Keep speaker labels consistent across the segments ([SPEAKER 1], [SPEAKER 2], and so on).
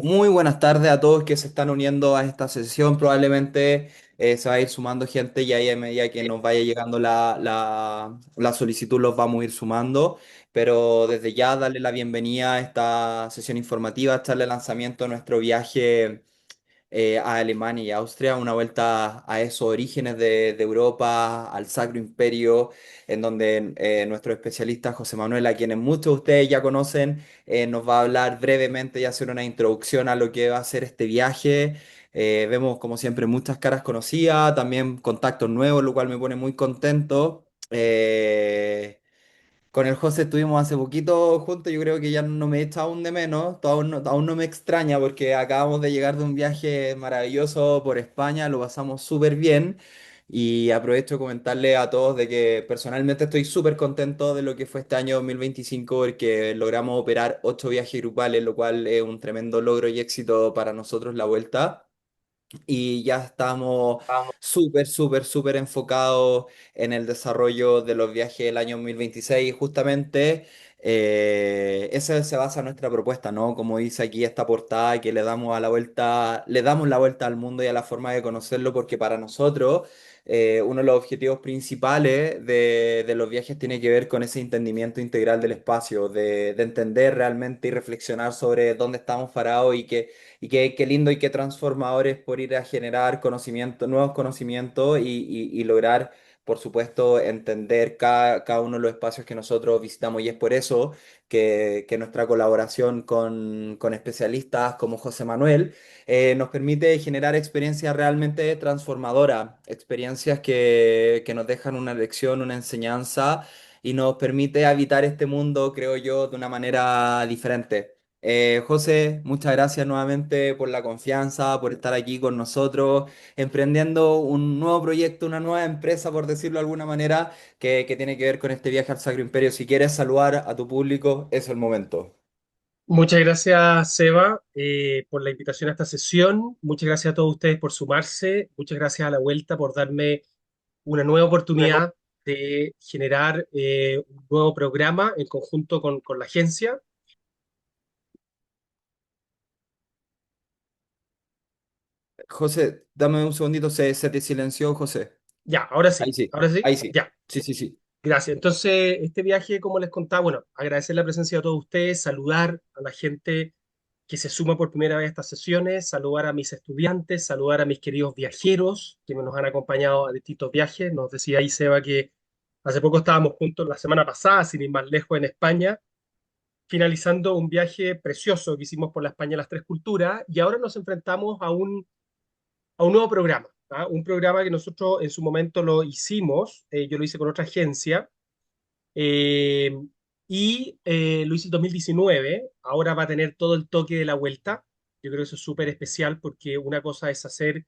[SPEAKER 1] Muy buenas tardes a todos que se están uniendo a esta sesión. Probablemente se va a ir sumando gente y ahí a medida que nos vaya llegando la solicitud los vamos a ir sumando. Pero desde ya darle la bienvenida a esta sesión informativa, a este lanzamiento de nuestro viaje a Alemania y Austria, una vuelta a esos orígenes de Europa, al Sacro Imperio, en donde nuestro especialista José Manuel, a quienes muchos de ustedes ya conocen, nos va a hablar brevemente y hacer una introducción a lo que va a ser este viaje. Vemos, como siempre, muchas caras conocidas, también contactos nuevos, lo cual me pone muy contento. Con el José estuvimos hace poquito juntos, yo creo que ya no me echa aún de menos, aún no me extraña porque acabamos de llegar de un viaje maravilloso por España, lo pasamos súper bien y aprovecho de comentarle a todos de que personalmente estoy súper contento de lo que fue este año 2025 porque logramos operar 8 viajes grupales, lo cual es un tremendo logro y éxito para nosotros la vuelta y ya estamos súper enfocados en el desarrollo de los viajes del año 2026. Justamente esa se basa en nuestra propuesta, ¿no? Como dice aquí esta portada, que le damos a la vuelta, le damos la vuelta al mundo y a la forma de conocerlo, porque para nosotros uno de los objetivos principales de los viajes tiene que ver con ese entendimiento integral del espacio, de entender realmente y reflexionar sobre dónde estamos parados y qué lindo y qué transformador es por ir a generar conocimiento, nuevos conocimientos y lograr, por supuesto, entender cada uno de los espacios que nosotros visitamos. Y es por eso que nuestra colaboración con especialistas como José Manuel nos permite generar experiencias realmente transformadoras, experiencias que nos dejan una lección, una enseñanza y nos permite habitar este mundo, creo yo, de una manera diferente. José, muchas gracias nuevamente por la confianza, por estar aquí con nosotros, emprendiendo un nuevo proyecto, una nueva empresa, por decirlo de alguna manera, que tiene que ver con este viaje al Sacro Imperio. Si quieres saludar a tu público, es el momento.
[SPEAKER 2] Muchas gracias, Seba, por la invitación a esta sesión. Muchas gracias a todos ustedes por sumarse. Muchas gracias a la vuelta por darme una nueva oportunidad de generar un nuevo programa en conjunto con la agencia.
[SPEAKER 1] José, dame un segundito, se te silenció, José.
[SPEAKER 2] Ya, ahora sí,
[SPEAKER 1] Ahí sí,
[SPEAKER 2] ya.
[SPEAKER 1] sí, sí, sí.
[SPEAKER 2] Gracias. Entonces, este viaje, como les contaba, bueno, agradecer la presencia de todos ustedes, saludar a la gente que se suma por primera vez a estas sesiones, saludar a mis estudiantes, saludar a mis queridos viajeros que nos han acompañado a distintos viajes. Nos decía ahí Seba que hace poco estábamos juntos la semana pasada, sin ir más lejos, en España, finalizando un viaje precioso que hicimos por la España Las Tres Culturas y ahora nos enfrentamos a un nuevo programa. ¿Ah? Un programa que nosotros en su momento lo hicimos, yo lo hice con otra agencia, eh, lo hice en 2019, ahora va a tener todo el toque de la vuelta. Yo creo que eso es súper especial porque una cosa es hacer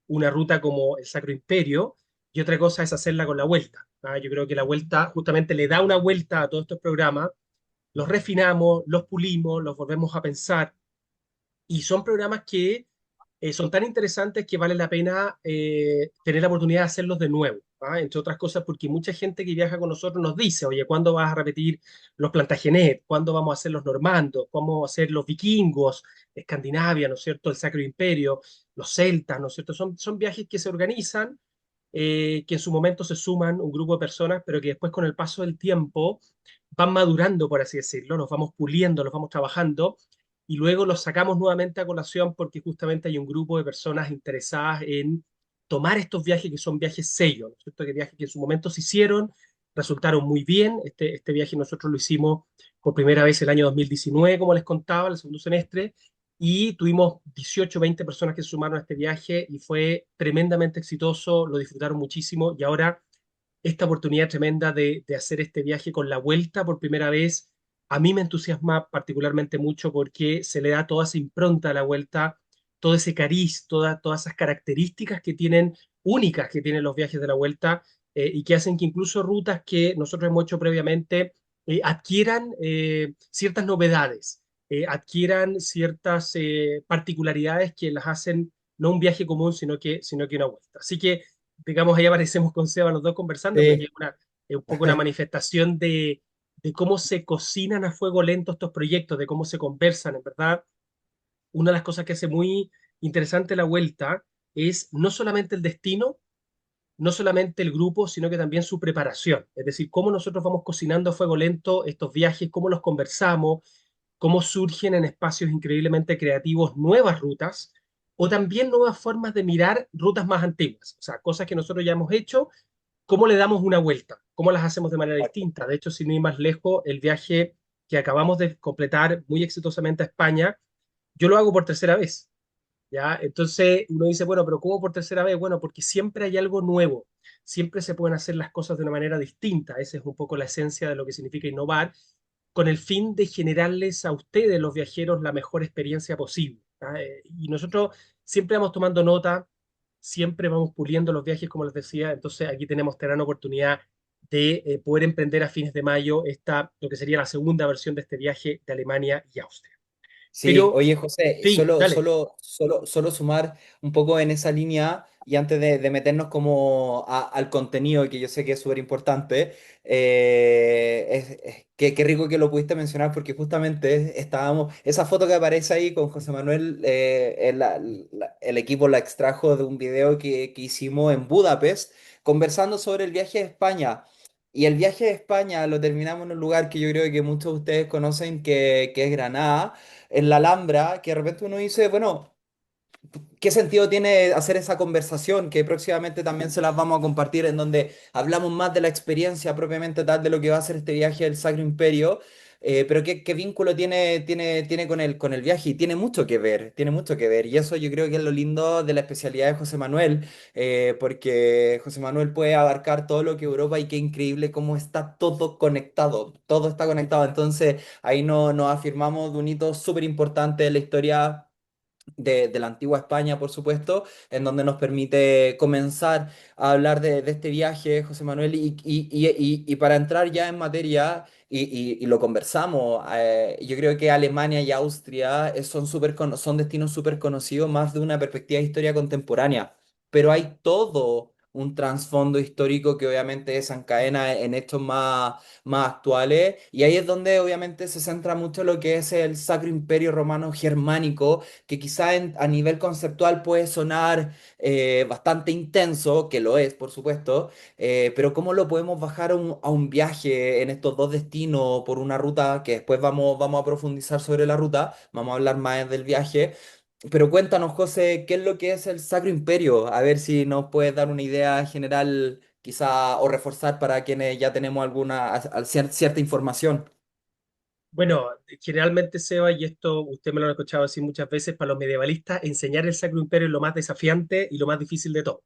[SPEAKER 2] una ruta como el Sacro Imperio y otra cosa es hacerla con la vuelta. ¿Ah? Yo creo que la vuelta justamente le da una vuelta a todos estos programas, los refinamos, los pulimos, los volvemos a pensar y son programas que son tan interesantes que vale la pena tener la oportunidad de hacerlos de nuevo. ¿Ah? Entre otras cosas, porque mucha gente que viaja con nosotros nos dice, oye, ¿cuándo vas a repetir los Plantagenet? ¿Cuándo vamos a hacer los normandos? ¿Cómo vamos a hacer los vikingos? Escandinavia, ¿no es cierto? El Sacro Imperio, los celtas, ¿no es cierto? Son viajes que se organizan, que en su momento se suman un grupo de personas, pero que después con el paso del tiempo van madurando, por así decirlo, los vamos puliendo, los vamos trabajando y luego los sacamos nuevamente a colación porque justamente hay un grupo de personas interesadas en tomar estos viajes que son viajes sellos, ¿no es cierto? Que viajes que en su momento se hicieron, resultaron muy bien. Este viaje nosotros lo hicimos por primera vez el año 2019, como les contaba, el segundo semestre, y tuvimos 18, 20 personas que se sumaron a este viaje y fue tremendamente exitoso, lo disfrutaron muchísimo y ahora esta oportunidad tremenda de hacer este viaje con la vuelta por primera vez, a mí me entusiasma particularmente mucho porque se le da toda esa impronta a la vuelta, todo ese cariz, todas esas características que tienen, únicas que tienen los viajes de la vuelta, y que hacen que incluso rutas que nosotros hemos hecho previamente adquieran ciertas novedades, adquieran ciertas particularidades que las hacen no un viaje común, sino que una vuelta. Así que digamos, ahí aparecemos con Seba los dos conversando, pero que
[SPEAKER 1] Sí.
[SPEAKER 2] es un poco una manifestación de cómo se cocinan a fuego lento estos proyectos, de cómo se conversan, en verdad. una de las cosas que hace muy interesante la vuelta es no solamente el destino, no solamente el grupo, sino que también su preparación. Es decir, cómo nosotros vamos cocinando a fuego lento estos viajes, cómo los conversamos, cómo surgen en espacios increíblemente creativos nuevas rutas o también nuevas formas de mirar rutas más antiguas. O sea, cosas que nosotros ya hemos hecho, cómo le damos una vuelta, cómo las hacemos de manera distinta. De hecho, sin ir más lejos, el viaje que acabamos de completar muy exitosamente a España, yo lo hago por tercera vez. ¿Ya? Entonces uno dice, bueno, pero ¿cómo por tercera vez? Bueno, porque siempre hay algo nuevo, siempre se pueden hacer las cosas de una manera distinta. Esa es un poco la esencia de lo que significa innovar, con el fin de generarles a ustedes, los viajeros, la mejor experiencia posible. ¿Ah? Y nosotros siempre vamos tomando nota, siempre vamos puliendo los viajes, como les decía. Entonces aquí tenemos esta gran oportunidad de poder emprender a fines de mayo lo que sería la segunda versión de este viaje de Alemania y Austria.
[SPEAKER 1] Sí,
[SPEAKER 2] Pero,
[SPEAKER 1] oye José,
[SPEAKER 2] sí, dale.
[SPEAKER 1] solo sumar un poco en esa línea y antes de meternos como al contenido, que yo sé que es súper importante, qué rico que lo pudiste mencionar porque justamente estábamos, esa foto que aparece ahí con José Manuel, el equipo la extrajo de un video que hicimos en Budapest conversando sobre el viaje a España. Y el viaje a España lo terminamos en un lugar que yo creo que muchos de ustedes conocen, que es Granada en la Alhambra, que de repente uno dice, bueno, ¿qué sentido tiene hacer esa conversación? Que próximamente también se las vamos a compartir, en donde hablamos más de la experiencia propiamente tal de lo que va a ser este viaje del Sacro Imperio. Pero qué vínculo tiene con el viaje y tiene mucho que ver, tiene mucho que ver. Y eso yo creo que es lo lindo de la especialidad de José Manuel, porque José Manuel puede abarcar todo lo que Europa y qué increíble cómo está todo está conectado. Entonces ahí nos afirmamos de un hito súper importante de la historia de la antigua España, por supuesto, en donde nos permite comenzar a hablar de este viaje, José Manuel, y para entrar ya en materia, y lo conversamos, yo creo que Alemania y Austria son destinos súper conocidos más de una perspectiva de historia contemporánea, pero hay todo un trasfondo histórico que obviamente desencadena en hechos más actuales, y ahí es donde obviamente se centra mucho lo que es el Sacro Imperio Romano Germánico, que quizá a nivel conceptual puede sonar bastante intenso, que lo es, por supuesto, pero ¿cómo lo podemos bajar a un viaje en estos dos destinos por una ruta que después vamos a profundizar sobre la ruta, vamos a hablar más del viaje? Pero cuéntanos, José, ¿qué es lo que es el Sacro Imperio? A ver si nos puedes dar una idea general, quizá, o reforzar para quienes ya tenemos cierta información.
[SPEAKER 2] Bueno, generalmente, Seba, y esto usted me lo ha escuchado decir muchas veces, para los medievalistas enseñar el Sacro Imperio es lo más desafiante y lo más difícil de todo.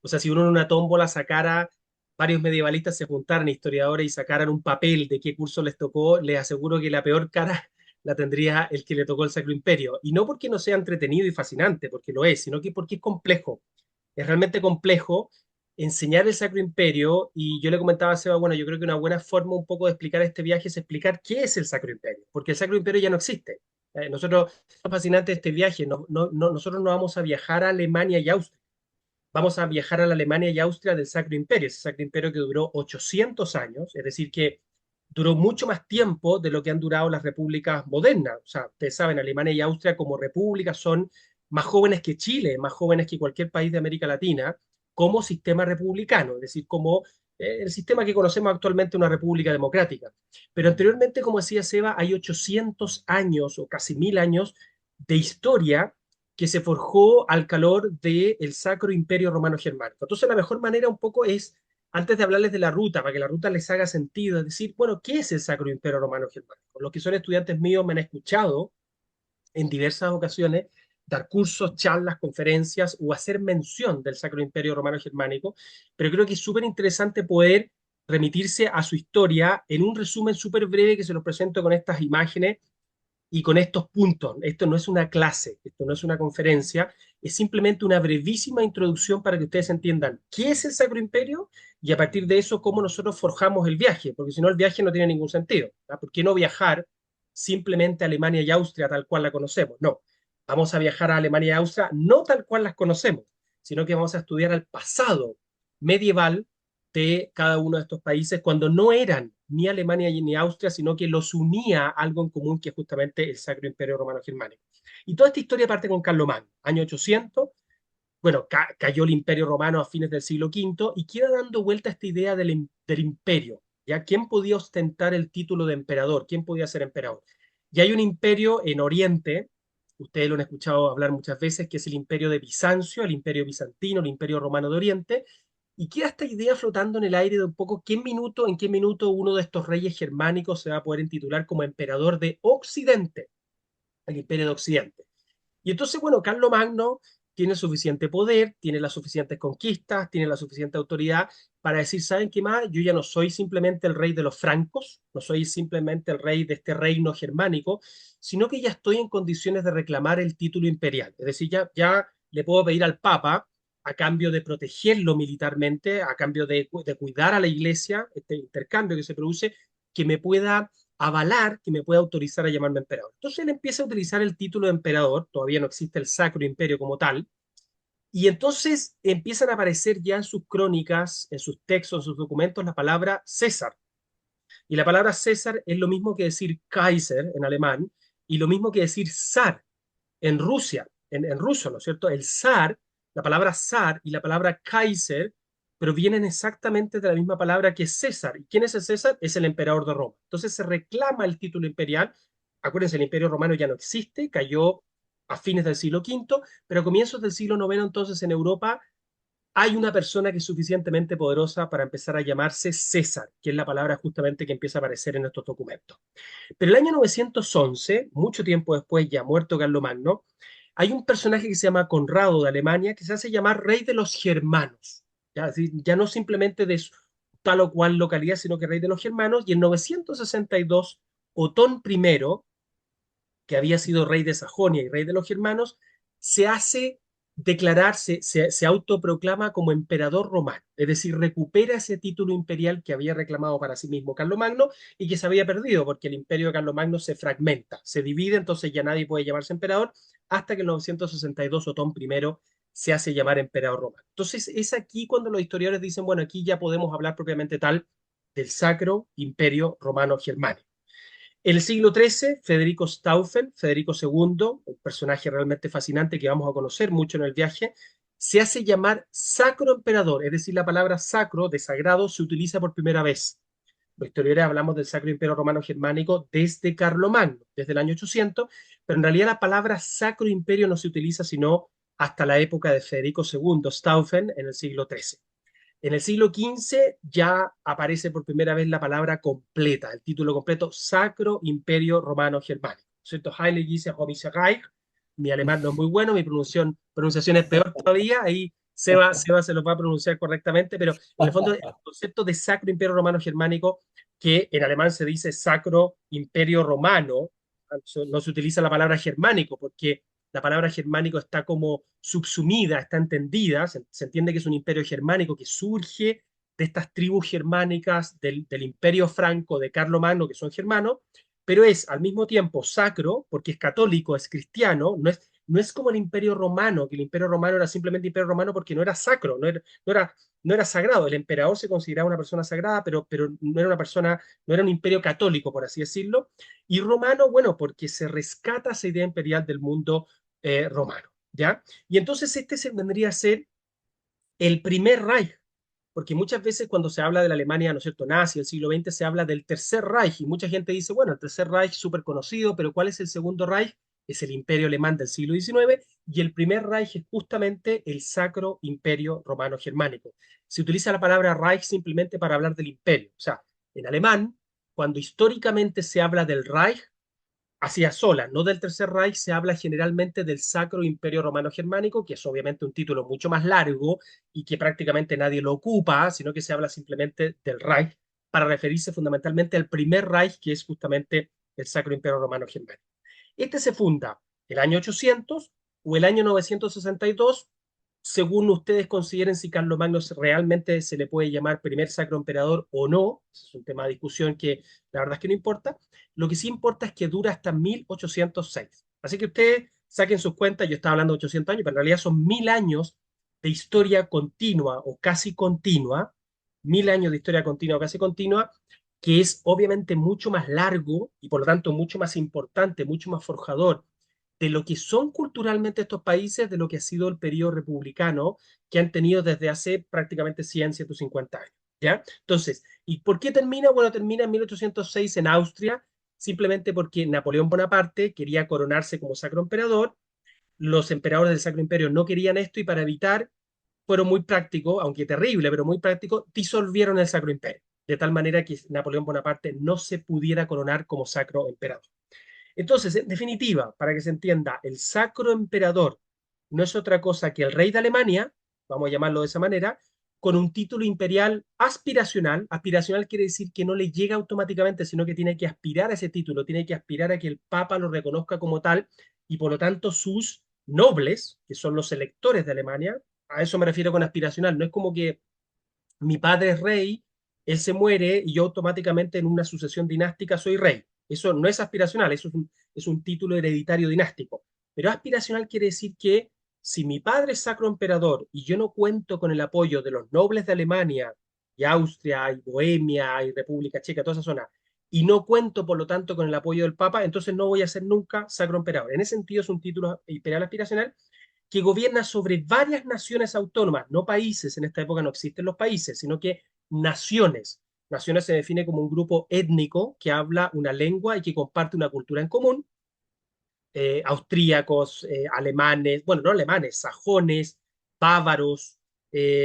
[SPEAKER 2] O sea, si uno en una tómbola sacara, varios medievalistas se juntaran, historiadores, y sacaran un papel de qué curso les tocó, les aseguro que la peor cara la tendría el que le tocó el Sacro Imperio. Y no porque no sea entretenido y fascinante, porque lo es, sino que porque es complejo. Es realmente complejo enseñar el Sacro Imperio. Y yo le comentaba a Seba, bueno, yo creo que una buena forma un poco de explicar este viaje es explicar qué es el Sacro Imperio, porque el Sacro Imperio ya no existe. Nosotros, es fascinante este viaje, nosotros no vamos a viajar a Alemania y Austria, vamos a viajar a la Alemania y Austria del Sacro Imperio, ese Sacro Imperio que duró 800 años, es decir, que duró mucho más tiempo de lo que han durado las repúblicas modernas. O sea, ustedes saben, Alemania y Austria como repúblicas son más jóvenes que Chile, más jóvenes que cualquier país de América Latina, como sistema republicano, es decir, como el sistema que conocemos actualmente una república democrática. Pero anteriormente, como decía Seba, hay 800 años o casi 1000 años de historia que se forjó al calor del Sacro Imperio Romano Germánico. Entonces, la mejor manera un poco es, antes de hablarles de la ruta, para que la ruta les haga sentido, es decir, bueno, ¿qué es el Sacro Imperio Romano Germánico? Los que son estudiantes míos me han escuchado en diversas ocasiones dar cursos, charlas, conferencias o hacer mención del Sacro Imperio Romano Germánico, pero creo que es súper interesante poder remitirse a su historia en un resumen súper breve que se los presento con estas imágenes y con estos puntos. Esto no es una clase, esto no es una conferencia, es simplemente una brevísima introducción para que ustedes entiendan qué es el Sacro Imperio y a partir de eso cómo nosotros forjamos el viaje, porque si no el viaje no tiene ningún sentido. ¿Verdad? ¿Por qué no viajar simplemente a Alemania y Austria tal cual la conocemos? No, vamos a viajar a Alemania y Austria no tal cual las conocemos, sino que vamos a estudiar el pasado medieval de cada uno de estos países cuando no eran ni Alemania ni Austria, sino que los unía algo en común, que es justamente el Sacro Imperio Romano Germánico. Y toda esta historia parte con Carlomagno, año 800. Bueno, cayó el Imperio Romano a fines del siglo V y queda dando vuelta esta idea del imperio. ¿Ya? ¿Quién podía ostentar el título de emperador? ¿Quién podía ser emperador? Y hay un imperio en Oriente, ustedes lo han escuchado hablar muchas veces, que es el imperio de Bizancio, el imperio bizantino, el imperio romano de Oriente, y queda esta idea flotando en el aire de un poco en qué minuto uno de estos reyes germánicos se va a poder intitular como emperador de Occidente, el imperio de Occidente. Y entonces, bueno, Carlomagno tiene suficiente poder, tiene las suficientes conquistas, tiene la suficiente autoridad para decir, ¿saben qué más? Yo ya no soy simplemente el rey de los francos, no soy simplemente el rey de este reino germánico, sino que ya estoy en condiciones de reclamar el título imperial. Es decir, ya le puedo pedir al Papa, a cambio de protegerlo militarmente, a cambio de cuidar a la iglesia, este intercambio que se produce, que me pueda avalar, que me pueda autorizar a llamarme emperador. Entonces él empieza a utilizar el título de emperador, todavía no existe el Sacro Imperio como tal, y entonces empiezan a aparecer ya en sus crónicas, en sus textos, en sus documentos, la palabra César. Y la palabra César es lo mismo que decir Kaiser en alemán y lo mismo que decir zar en Rusia, en ruso, ¿no es cierto? El zar, la palabra zar y la palabra Kaiser provienen exactamente de la misma palabra que César. ¿Y quién es el César? Es el emperador de Roma. Entonces se reclama el título imperial. Acuérdense, el imperio romano ya no existe, cayó a fines del siglo V, pero a comienzos del siglo IX, entonces en Europa hay una persona que es suficientemente poderosa para empezar a llamarse César, que es la palabra justamente que empieza a aparecer en estos documentos. Pero el año 911, mucho tiempo después, ya muerto Carlomagno, hay un personaje que se llama Conrado de Alemania que se hace llamar rey de los germanos. Ya, ya no simplemente de tal o cual localidad, sino que rey de los germanos. Y en 962, Otón I, que había sido rey de Sajonia y rey de los germanos, se hace declararse, se autoproclama como emperador romano, es decir, recupera ese título imperial que había reclamado para sí mismo Carlomagno y que se había perdido porque el imperio de Carlomagno se fragmenta, se divide, entonces ya nadie puede llamarse emperador hasta que en 962 Otón I se hace llamar emperador romano. Entonces es aquí cuando los historiadores dicen, bueno, aquí ya podemos hablar propiamente tal del Sacro Imperio Romano Germánico. En el siglo XIII, Federico Stauffen, Federico II, un personaje realmente fascinante que vamos a conocer mucho en el viaje, se hace llamar Sacro Emperador, es decir, la palabra sacro, de sagrado, se utiliza por primera vez. Los historiadores hablamos del Sacro Imperio Romano Germánico desde Carlomagno, desde el año 800, pero en realidad la palabra Sacro Imperio no se utiliza sino hasta la época de Federico II, Stauffen, en el siglo XIII. En el siglo XV ya aparece por primera vez la palabra completa, el título completo, Sacro Imperio Romano Germánico. ¿Cierto? Heilige Römische Reich. Mi alemán no es muy bueno, mi pronunciación es peor todavía, ahí Seba se lo va a pronunciar correctamente, pero en el fondo el concepto de Sacro Imperio Romano Germánico, que en alemán se dice Sacro Imperio Romano, no se utiliza la palabra germánico, porque la palabra germánico está como subsumida, está entendida, se entiende que es un imperio germánico que surge de estas tribus germánicas del imperio franco de Carlomagno, que son germanos, pero es al mismo tiempo sacro, porque es católico, es cristiano, no es como el imperio romano, que el imperio romano era simplemente imperio romano porque no era sacro, no era sagrado. El emperador se consideraba una persona sagrada, pero no era una persona, no era un imperio católico, por así decirlo. Y romano, bueno, porque se rescata esa idea imperial del mundo romano, ¿ya? Y entonces este se vendría a ser el primer Reich, porque muchas veces cuando se habla de la Alemania, ¿no es cierto?, nazi, el siglo XX, se habla del Tercer Reich, y mucha gente dice, bueno, el Tercer Reich súper conocido, pero ¿cuál es el segundo Reich? Es el Imperio Alemán del siglo XIX, y el primer Reich es justamente el Sacro Imperio Romano Germánico. Se utiliza la palabra Reich simplemente para hablar del imperio. O sea, en alemán, cuando históricamente se habla del Reich, hacia sola, no del Tercer Reich, se habla generalmente del Sacro Imperio Romano Germánico, que es obviamente un título mucho más largo y que prácticamente nadie lo ocupa, sino que se habla simplemente del Reich para referirse fundamentalmente al primer Reich, que es justamente el Sacro Imperio Romano Germánico. Este se funda el año 800 o el año 962, según ustedes consideren si Carlomagno realmente se le puede llamar primer sacro emperador o no. Es un tema de discusión que la verdad es que no importa. Lo que sí importa es que dura hasta 1806. Así que ustedes saquen sus cuentas, yo estaba hablando de 800 años, pero en realidad son 1000 años de historia continua o casi continua, 1000 años de historia continua o casi continua, que es obviamente mucho más largo y por lo tanto mucho más importante, mucho más forjador de lo que son culturalmente estos países, de lo que ha sido el periodo republicano que han tenido desde hace prácticamente 100, 150 años. ¿Ya? Entonces, ¿y por qué termina? Bueno, termina en 1806 en Austria, simplemente porque Napoleón Bonaparte quería coronarse como sacro emperador. Los emperadores del Sacro Imperio no querían esto y para evitar, fueron muy prácticos, aunque terrible, pero muy prácticos, disolvieron el Sacro Imperio, de tal manera que Napoleón Bonaparte no se pudiera coronar como sacro emperador. Entonces, en definitiva, para que se entienda, el sacro emperador no es otra cosa que el rey de Alemania, vamos a llamarlo de esa manera, con un título imperial aspiracional. Aspiracional quiere decir que no le llega automáticamente, sino que tiene que aspirar a ese título, tiene que aspirar a que el Papa lo reconozca como tal y por lo tanto sus nobles, que son los electores de Alemania, a eso me refiero con aspiracional, no es como que mi padre es rey, él se muere y yo automáticamente en una sucesión dinástica soy rey. Eso no es aspiracional, eso es un título hereditario dinástico. Pero aspiracional quiere decir que si mi padre es sacro emperador y yo no cuento con el apoyo de los nobles de Alemania y Austria y Bohemia y República Checa, toda esa zona, y no cuento por lo tanto con el apoyo del Papa, entonces no voy a ser nunca sacro emperador. En ese sentido es un título imperial aspiracional que gobierna sobre varias naciones autónomas, no países, en esta época no existen los países, sino que naciones. Naciones se define como un grupo étnico que habla una lengua y que comparte una cultura en común. Austríacos, alemanes, bueno, no alemanes, sajones, bávaros,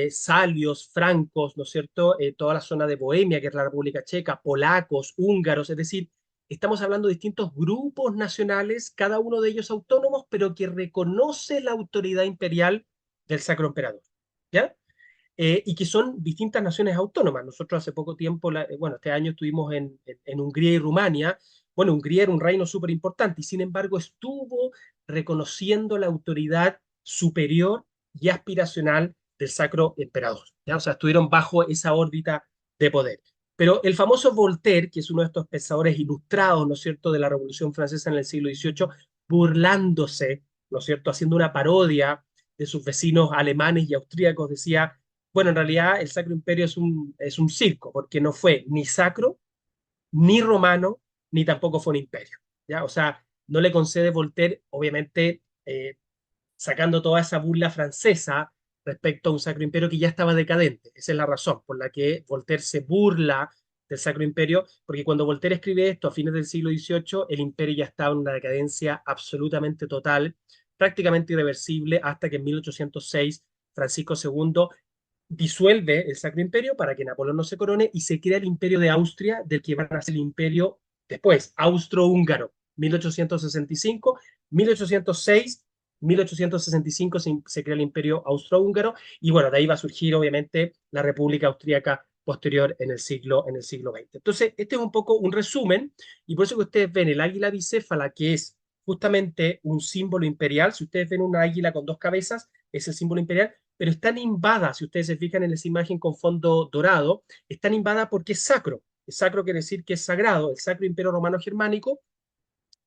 [SPEAKER 2] salios, francos, ¿no es cierto? Toda la zona de Bohemia, que es la República Checa, polacos, húngaros, es decir, estamos hablando de distintos grupos nacionales, cada uno de ellos autónomos, pero que reconoce la autoridad imperial del Sacro Emperador, ¿ya? Y que son distintas naciones autónomas. Nosotros hace poco tiempo, bueno, este año estuvimos en Hungría y Rumania. Bueno, Hungría era un reino súper importante y sin embargo estuvo reconociendo la autoridad superior y aspiracional del Sacro Emperador. ¿Ya? O sea, estuvieron bajo esa órbita de poder. Pero el famoso Voltaire, que es uno de estos pensadores ilustrados, ¿no es cierto?, de la Revolución Francesa en el siglo XVIII, burlándose, ¿no es cierto?, haciendo una parodia de sus vecinos alemanes y austríacos, decía, bueno, en realidad el Sacro Imperio es un circo, porque no fue ni sacro, ni romano, ni tampoco fue un imperio. ¿Ya? O sea, no le concede Voltaire, obviamente, sacando toda esa burla francesa respecto a un Sacro Imperio que ya estaba decadente. Esa es la razón por la que Voltaire se burla del Sacro Imperio, porque cuando Voltaire escribe esto a fines del siglo XVIII, el imperio ya estaba en una decadencia absolutamente total, prácticamente irreversible, hasta que en 1806 Francisco II disuelve el Sacro Imperio para que Napoleón no se corone y se crea el Imperio de Austria, del que va a ser el Imperio después, Austrohúngaro, 1865, 1806, 1865 se crea el Imperio Austrohúngaro y bueno, de ahí va a surgir obviamente la República Austríaca posterior en el siglo XX. Entonces, este es un poco un resumen y por eso que ustedes ven el águila bicéfala, que es justamente un símbolo imperial. Si ustedes ven una águila con dos cabezas, es el símbolo imperial, pero está nimbada, si ustedes se fijan en esa imagen con fondo dorado, está nimbada porque es sacro. Es sacro quiere decir que es sagrado, el Sacro Imperio Romano Germánico,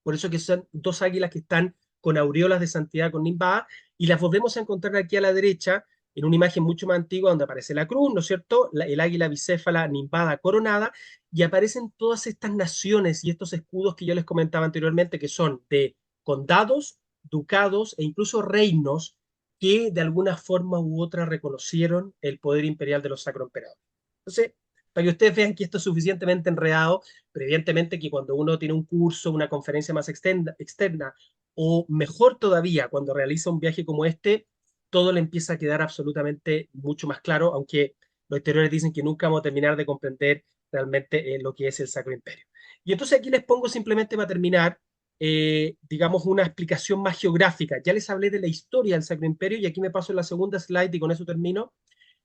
[SPEAKER 2] por eso que son dos águilas que están con aureolas de santidad con nimbada, y las volvemos a encontrar aquí a la derecha en una imagen mucho más antigua donde aparece la cruz, ¿no es cierto? El águila bicéfala nimbada coronada, y aparecen todas estas naciones y estos escudos que yo les comentaba anteriormente, que son de condados, ducados e incluso reinos que de alguna forma u otra reconocieron el poder imperial de los sacroemperadores. Entonces, para que ustedes vean que esto es suficientemente enredado, pero evidentemente que cuando uno tiene un curso, una conferencia más externa, o mejor todavía, cuando realiza un viaje como este, todo le empieza a quedar absolutamente mucho más claro, aunque los exteriores dicen que nunca vamos a terminar de comprender realmente lo que es el Sacro Imperio. Y entonces aquí les pongo simplemente para terminar, digamos, una explicación más geográfica. Ya les hablé de la historia del Sacro Imperio y aquí me paso en la segunda slide y con eso termino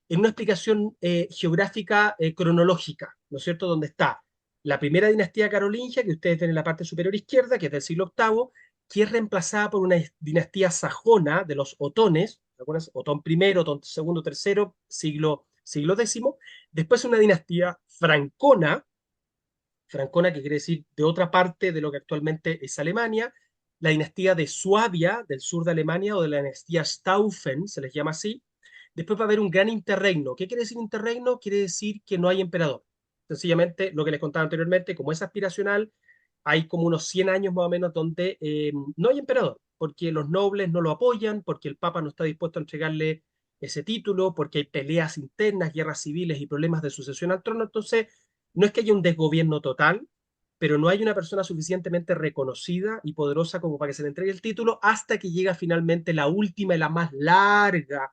[SPEAKER 2] en una explicación geográfica cronológica, ¿no es cierto? Donde está la primera dinastía carolingia, que ustedes ven en la parte superior izquierda, que es del siglo octavo, que es reemplazada por una dinastía sajona de los otones, ¿te acuerdas? Otón I, Otón II, tercero, siglo X. Después una dinastía francona, francona que quiere decir de otra parte de lo que actualmente es Alemania, la dinastía de Suabia, del sur de Alemania, o de la dinastía Staufen, se les llama así. Después va a haber un gran interregno. ¿Qué quiere decir interregno? Quiere decir que no hay emperador. Sencillamente, lo que les contaba anteriormente, como es aspiracional, hay como unos 100 años más o menos donde no hay emperador. porque los nobles no lo apoyan, porque el Papa no está dispuesto a entregarle ese título, porque hay peleas internas, guerras civiles y problemas de sucesión al trono. Entonces, no es que haya un desgobierno total, pero no hay una persona suficientemente reconocida y poderosa como para que se le entregue el título hasta que llega finalmente la última y la más larga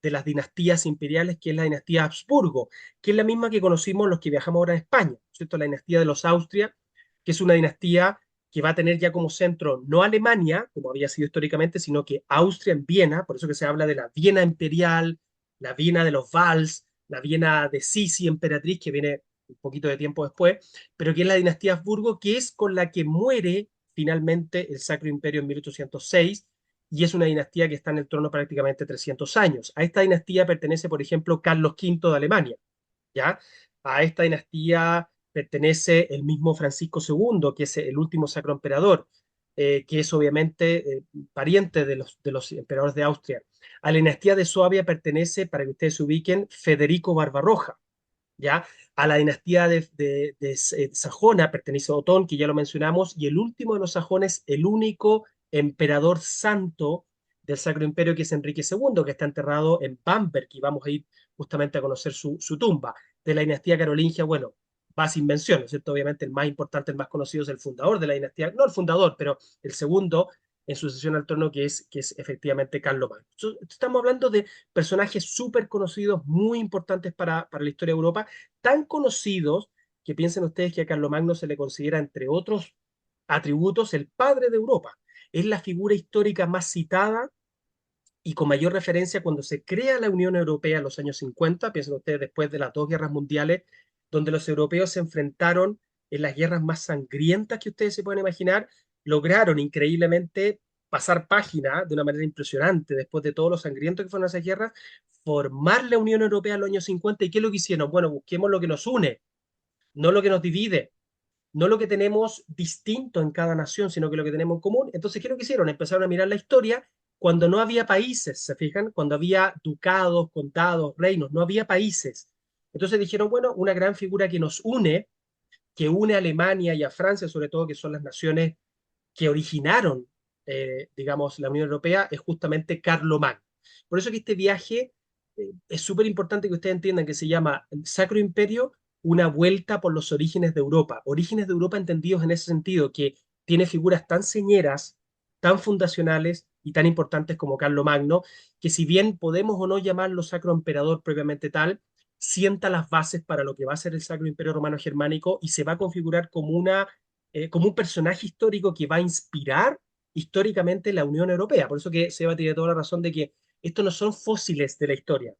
[SPEAKER 2] de las dinastías imperiales, que es la dinastía Habsburgo, que es la misma que conocimos los que viajamos ahora a España, ¿cierto? La dinastía de los Austria, que es una dinastía que va a tener ya como centro no Alemania, como había sido históricamente, sino que Austria en Viena, por eso que se habla de la Viena imperial, la Viena de los Vals, la Viena de Sisi, emperatriz, que viene un poquito de tiempo después, pero que es la dinastía Habsburgo, que es con la que muere finalmente el Sacro Imperio en 1806, y es una dinastía que está en el trono prácticamente 300 años. A esta dinastía pertenece, por ejemplo, Carlos V de Alemania, ¿ya? A esta dinastía pertenece el mismo Francisco II, que es el último sacro emperador, que es obviamente pariente de los emperadores de Austria. A la dinastía de Suabia pertenece, para que ustedes se ubiquen, Federico Barbarroja, ¿ya? A la dinastía de Sajona pertenece Otón, que ya lo mencionamos, y el último de los sajones, el único emperador santo del Sacro Imperio, que es Enrique II, que está enterrado en Bamberg, y vamos a ir justamente a conocer su tumba. De la dinastía carolingia, bueno, va sin mención, ¿cierto? Obviamente el más importante, el más conocido es el fundador de la dinastía, no el fundador, pero el segundo en sucesión al trono, que es efectivamente Carlomagno. Estamos hablando de personajes súper conocidos, muy importantes para la historia de Europa, tan conocidos que piensen ustedes que a Carlomagno se le considera, entre otros atributos, el padre de Europa. Es la figura histórica más citada y con mayor referencia cuando se crea la Unión Europea en los años 50, piensen ustedes después de las dos guerras mundiales, donde los europeos se enfrentaron en las guerras más sangrientas que ustedes se pueden imaginar, lograron increíblemente pasar página de una manera impresionante después de todo lo sangriento que fueron esas guerras, formar la Unión Europea en los años 50. ¿Y qué es lo que hicieron? Bueno, busquemos lo que nos une, no lo que nos divide, no lo que tenemos distinto en cada nación, sino que lo que tenemos en común. Entonces, ¿qué es lo que hicieron? Empezaron a mirar la historia cuando no había países, ¿se fijan? Cuando había ducados, condados, reinos, no había países. Entonces dijeron, bueno, una gran figura que nos une, que une a Alemania y a Francia, sobre todo, que son las naciones que originaron, digamos, la Unión Europea, es justamente Carlomagno. Por eso que este viaje es súper importante que ustedes entiendan que se llama Sacro Imperio, una vuelta por los orígenes de Europa entendidos en ese sentido, que tiene figuras tan señeras, tan fundacionales y tan importantes como Carlomagno, que si bien podemos o no llamarlo Sacro Emperador propiamente tal, sienta las bases para lo que va a ser el Sacro Imperio Romano Germánico y se va a configurar como un personaje histórico que va a inspirar históricamente la Unión Europea. Por eso que Seba tiene toda la razón de que estos no son fósiles de la historia.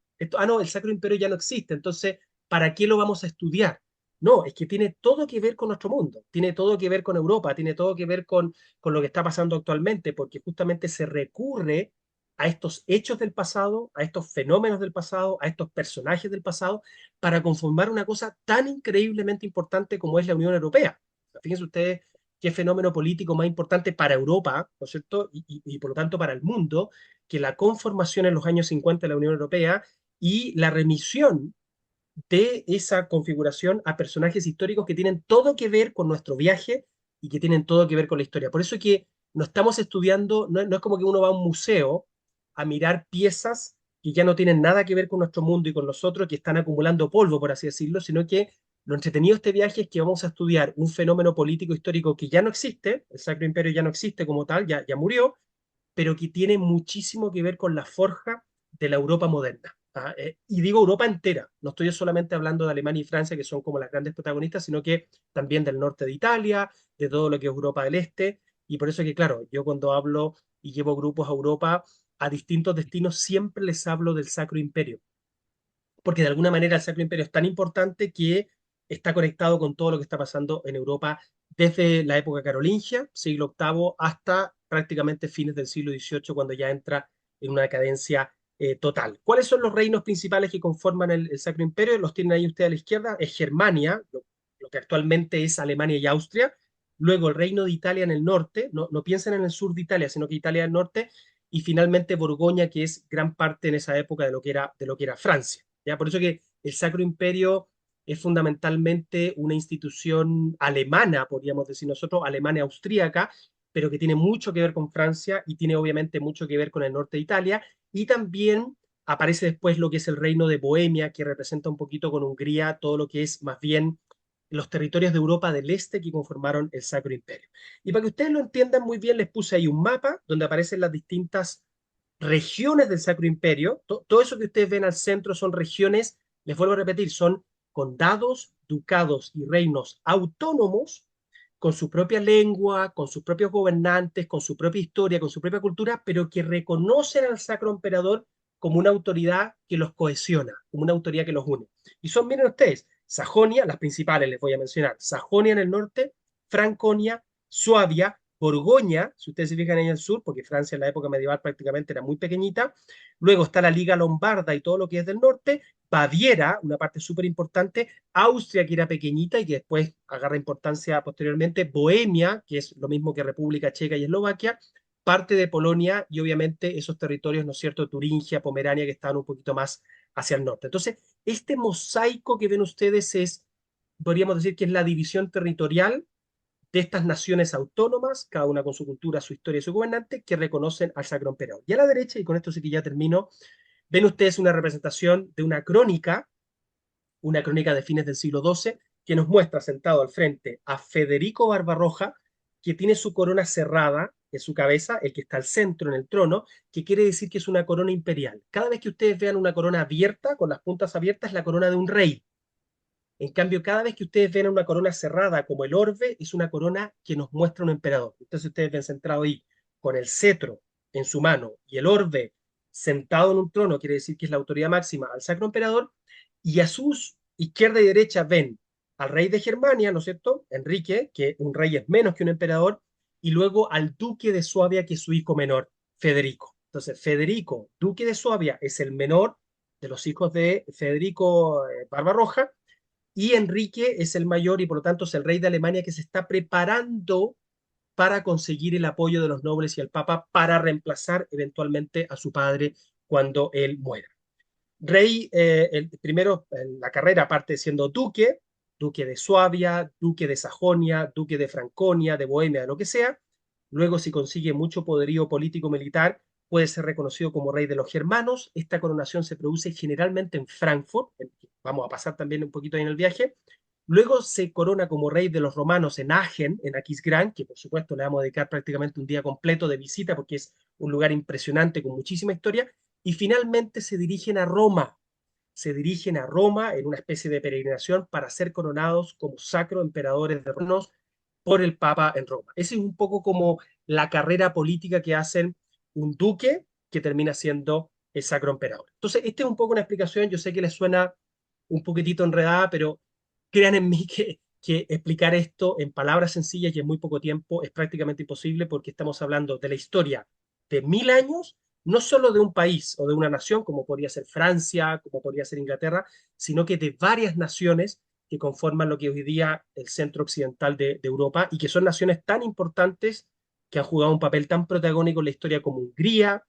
[SPEAKER 2] No, el Sacro Imperio ya no existe, entonces, ¿para qué lo vamos a estudiar? No, es que tiene todo que ver con nuestro mundo, tiene todo que ver con Europa, tiene todo que ver con lo que está pasando actualmente, porque justamente se recurre a estos hechos del pasado, a estos fenómenos del pasado, a estos personajes del pasado, para conformar una cosa tan increíblemente importante como es la Unión Europea. Fíjense ustedes qué fenómeno político más importante para Europa, ¿no es cierto? Y por lo tanto para el mundo, que la conformación en los años 50 de la Unión Europea y la remisión de esa configuración a personajes históricos que tienen todo que ver con nuestro viaje y que tienen todo que ver con la historia. Por eso que no estamos estudiando, no es como que uno va a un museo a mirar piezas que ya no tienen nada que ver con nuestro mundo y con nosotros, que están acumulando polvo, por así decirlo, sino que lo entretenido de este viaje es que vamos a estudiar un fenómeno político histórico que ya no existe, el Sacro Imperio ya no existe como tal, ya murió, pero que tiene muchísimo que ver con la forja de la Europa moderna. Y digo Europa entera, no estoy solamente hablando de Alemania y Francia, que son como las grandes protagonistas, sino que también del norte de Italia, de todo lo que es Europa del Este, y por eso que, claro, yo cuando hablo y llevo grupos a Europa, a distintos destinos, siempre les hablo del Sacro Imperio, porque de alguna manera el Sacro Imperio es tan importante que está conectado con todo lo que está pasando en Europa desde la época carolingia, siglo octavo, hasta prácticamente fines del siglo XVIII, cuando ya entra en una decadencia total. ¿Cuáles son los reinos principales que conforman el Sacro Imperio? Los tienen ahí ustedes a la izquierda. Es Germania, lo que actualmente es Alemania y Austria. Luego el Reino de Italia en el norte, no piensen en el sur de Italia, sino que Italia al norte, y finalmente Borgoña, que es gran parte en esa época de lo que era Francia. ¿Ya? Por eso que el Sacro Imperio es fundamentalmente una institución alemana, podríamos decir nosotros, alemana austríaca, pero que tiene mucho que ver con Francia y tiene obviamente mucho que ver con el norte de Italia. Y también aparece después lo que es el reino de Bohemia, que representa un poquito con Hungría todo lo que es más bien los territorios de Europa del Este que conformaron el Sacro Imperio. Y para que ustedes lo entiendan muy bien, les puse ahí un mapa donde aparecen las distintas regiones del Sacro Imperio. Todo eso que ustedes ven al centro son regiones, les vuelvo a repetir, son condados, ducados y reinos autónomos con su propia lengua, con sus propios gobernantes, con su propia historia, con su propia cultura, pero que reconocen al Sacro Emperador como una autoridad que los cohesiona, como una autoridad que los une. Y son, miren ustedes, Sajonia, las principales les voy a mencionar, Sajonia en el norte, Franconia, Suabia, Borgoña, si ustedes se fijan ahí en el sur, porque Francia en la época medieval prácticamente era muy pequeñita, luego está la Liga Lombarda y todo lo que es del norte, Baviera, una parte súper importante, Austria, que era pequeñita y que después agarra importancia posteriormente, Bohemia, que es lo mismo que República Checa y Eslovaquia, parte de Polonia y obviamente esos territorios, ¿no es cierto?, Turingia, Pomerania, que estaban un poquito más hacia el norte. Entonces, este mosaico que ven ustedes es, podríamos decir que es la división territorial de estas naciones autónomas, cada una con su cultura, su historia y su gobernante, que reconocen al Sacro Emperador. Y a la derecha, y con esto sí que ya termino, ven ustedes una representación de una crónica de fines del siglo XII, que nos muestra sentado al frente a Federico Barbarroja, que tiene su corona cerrada en su cabeza, el que está al centro en el trono, que quiere decir que es una corona imperial. Cada vez que ustedes vean una corona abierta, con las puntas abiertas, es la corona de un rey. En cambio, cada vez que ustedes ven una corona cerrada como el orbe, es una corona que nos muestra un emperador. Entonces ustedes ven centrado ahí con el cetro en su mano y el orbe sentado en un trono, quiere decir que es la autoridad máxima al sacro emperador, y a sus izquierda y derecha ven al rey de Germania, ¿no es cierto? Enrique, que un rey es menos que un emperador, y luego al duque de Suabia, que es su hijo menor, Federico. Entonces, Federico, duque de Suabia, es el menor de los hijos de Federico Barbarroja, y Enrique es el mayor y por lo tanto es el rey de Alemania que se está preparando para conseguir el apoyo de los nobles y el papa para reemplazar eventualmente a su padre cuando él muera. Rey, el primero en la carrera parte siendo duque, duque de Suabia, duque de Sajonia, duque de Franconia, de Bohemia, de lo que sea. Luego, si consigue mucho poderío político militar, puede ser reconocido como rey de los germanos. Esta coronación se produce generalmente en Frankfurt, vamos a pasar también un poquito ahí en el viaje. Luego se corona como rey de los romanos en Agen, en Aquisgrán, que por supuesto le vamos a dedicar prácticamente un día completo de visita porque es un lugar impresionante con muchísima historia. Y finalmente se dirigen a Roma en una especie de peregrinación para ser coronados como sacro emperadores de Romanos por el Papa en Roma. Esa es un poco como la carrera política que hacen un duque que termina siendo el sacro emperador. Entonces, esta es un poco una explicación, yo sé que les suena un poquitito enredada, pero crean en mí que explicar esto en palabras sencillas y en muy poco tiempo es prácticamente imposible porque estamos hablando de la historia de 1000 años, no solo de un país o de una nación, como podría ser Francia, como podría ser Inglaterra, sino que de varias naciones que conforman lo que hoy día el centro occidental de Europa y que son naciones tan importantes que han jugado un papel tan protagónico en la historia como Hungría,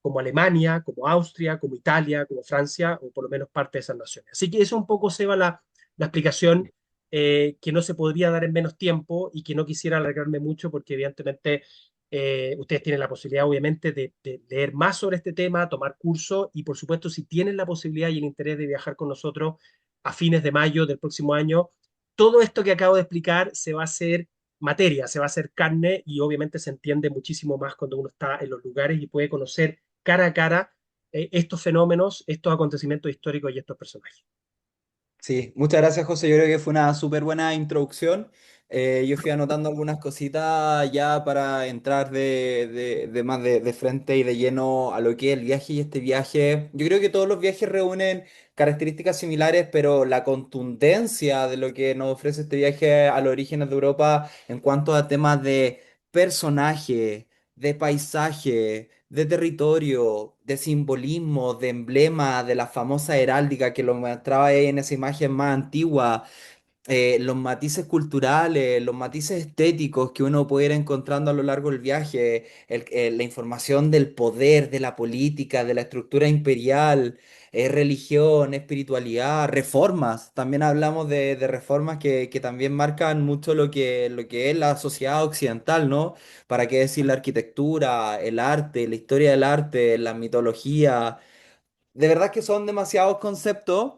[SPEAKER 2] como Alemania, como Austria, como Italia, como Francia, o por lo menos parte de esas naciones. Así que eso un poco, Seba, la explicación que no se podría dar en menos tiempo y que no quisiera alargarme mucho porque evidentemente ustedes tienen la posibilidad, obviamente, de leer más sobre este tema, tomar curso y, por supuesto, si tienen la posibilidad y el interés de viajar con nosotros a fines de mayo del próximo año, todo esto que acabo de explicar se va a hacer materia, se va a hacer carne y obviamente se entiende muchísimo más cuando uno está en los lugares y puede conocer cara a cara estos fenómenos, estos acontecimientos históricos y estos personajes.
[SPEAKER 1] Sí, muchas gracias, José. Yo creo que fue una súper buena introducción. Yo fui anotando algunas cositas ya para entrar de más de frente y de lleno a lo que es el viaje y este viaje. Yo creo que todos los viajes reúnen características similares, pero la contundencia de lo que nos ofrece este viaje a los orígenes de Europa en cuanto a temas de personaje, de paisaje, de territorio, de simbolismo, de emblema, de la famosa heráldica que lo mostraba ahí en esa imagen más antigua. los matices culturales, los matices estéticos que uno puede ir encontrando a lo largo del viaje, la información del poder, de la política, de la estructura imperial, religión, espiritualidad, reformas. También hablamos de reformas que también marcan mucho lo que es la sociedad occidental, ¿no? ¿Para qué decir la arquitectura, el arte, la historia del arte, la mitología? De verdad que son demasiados conceptos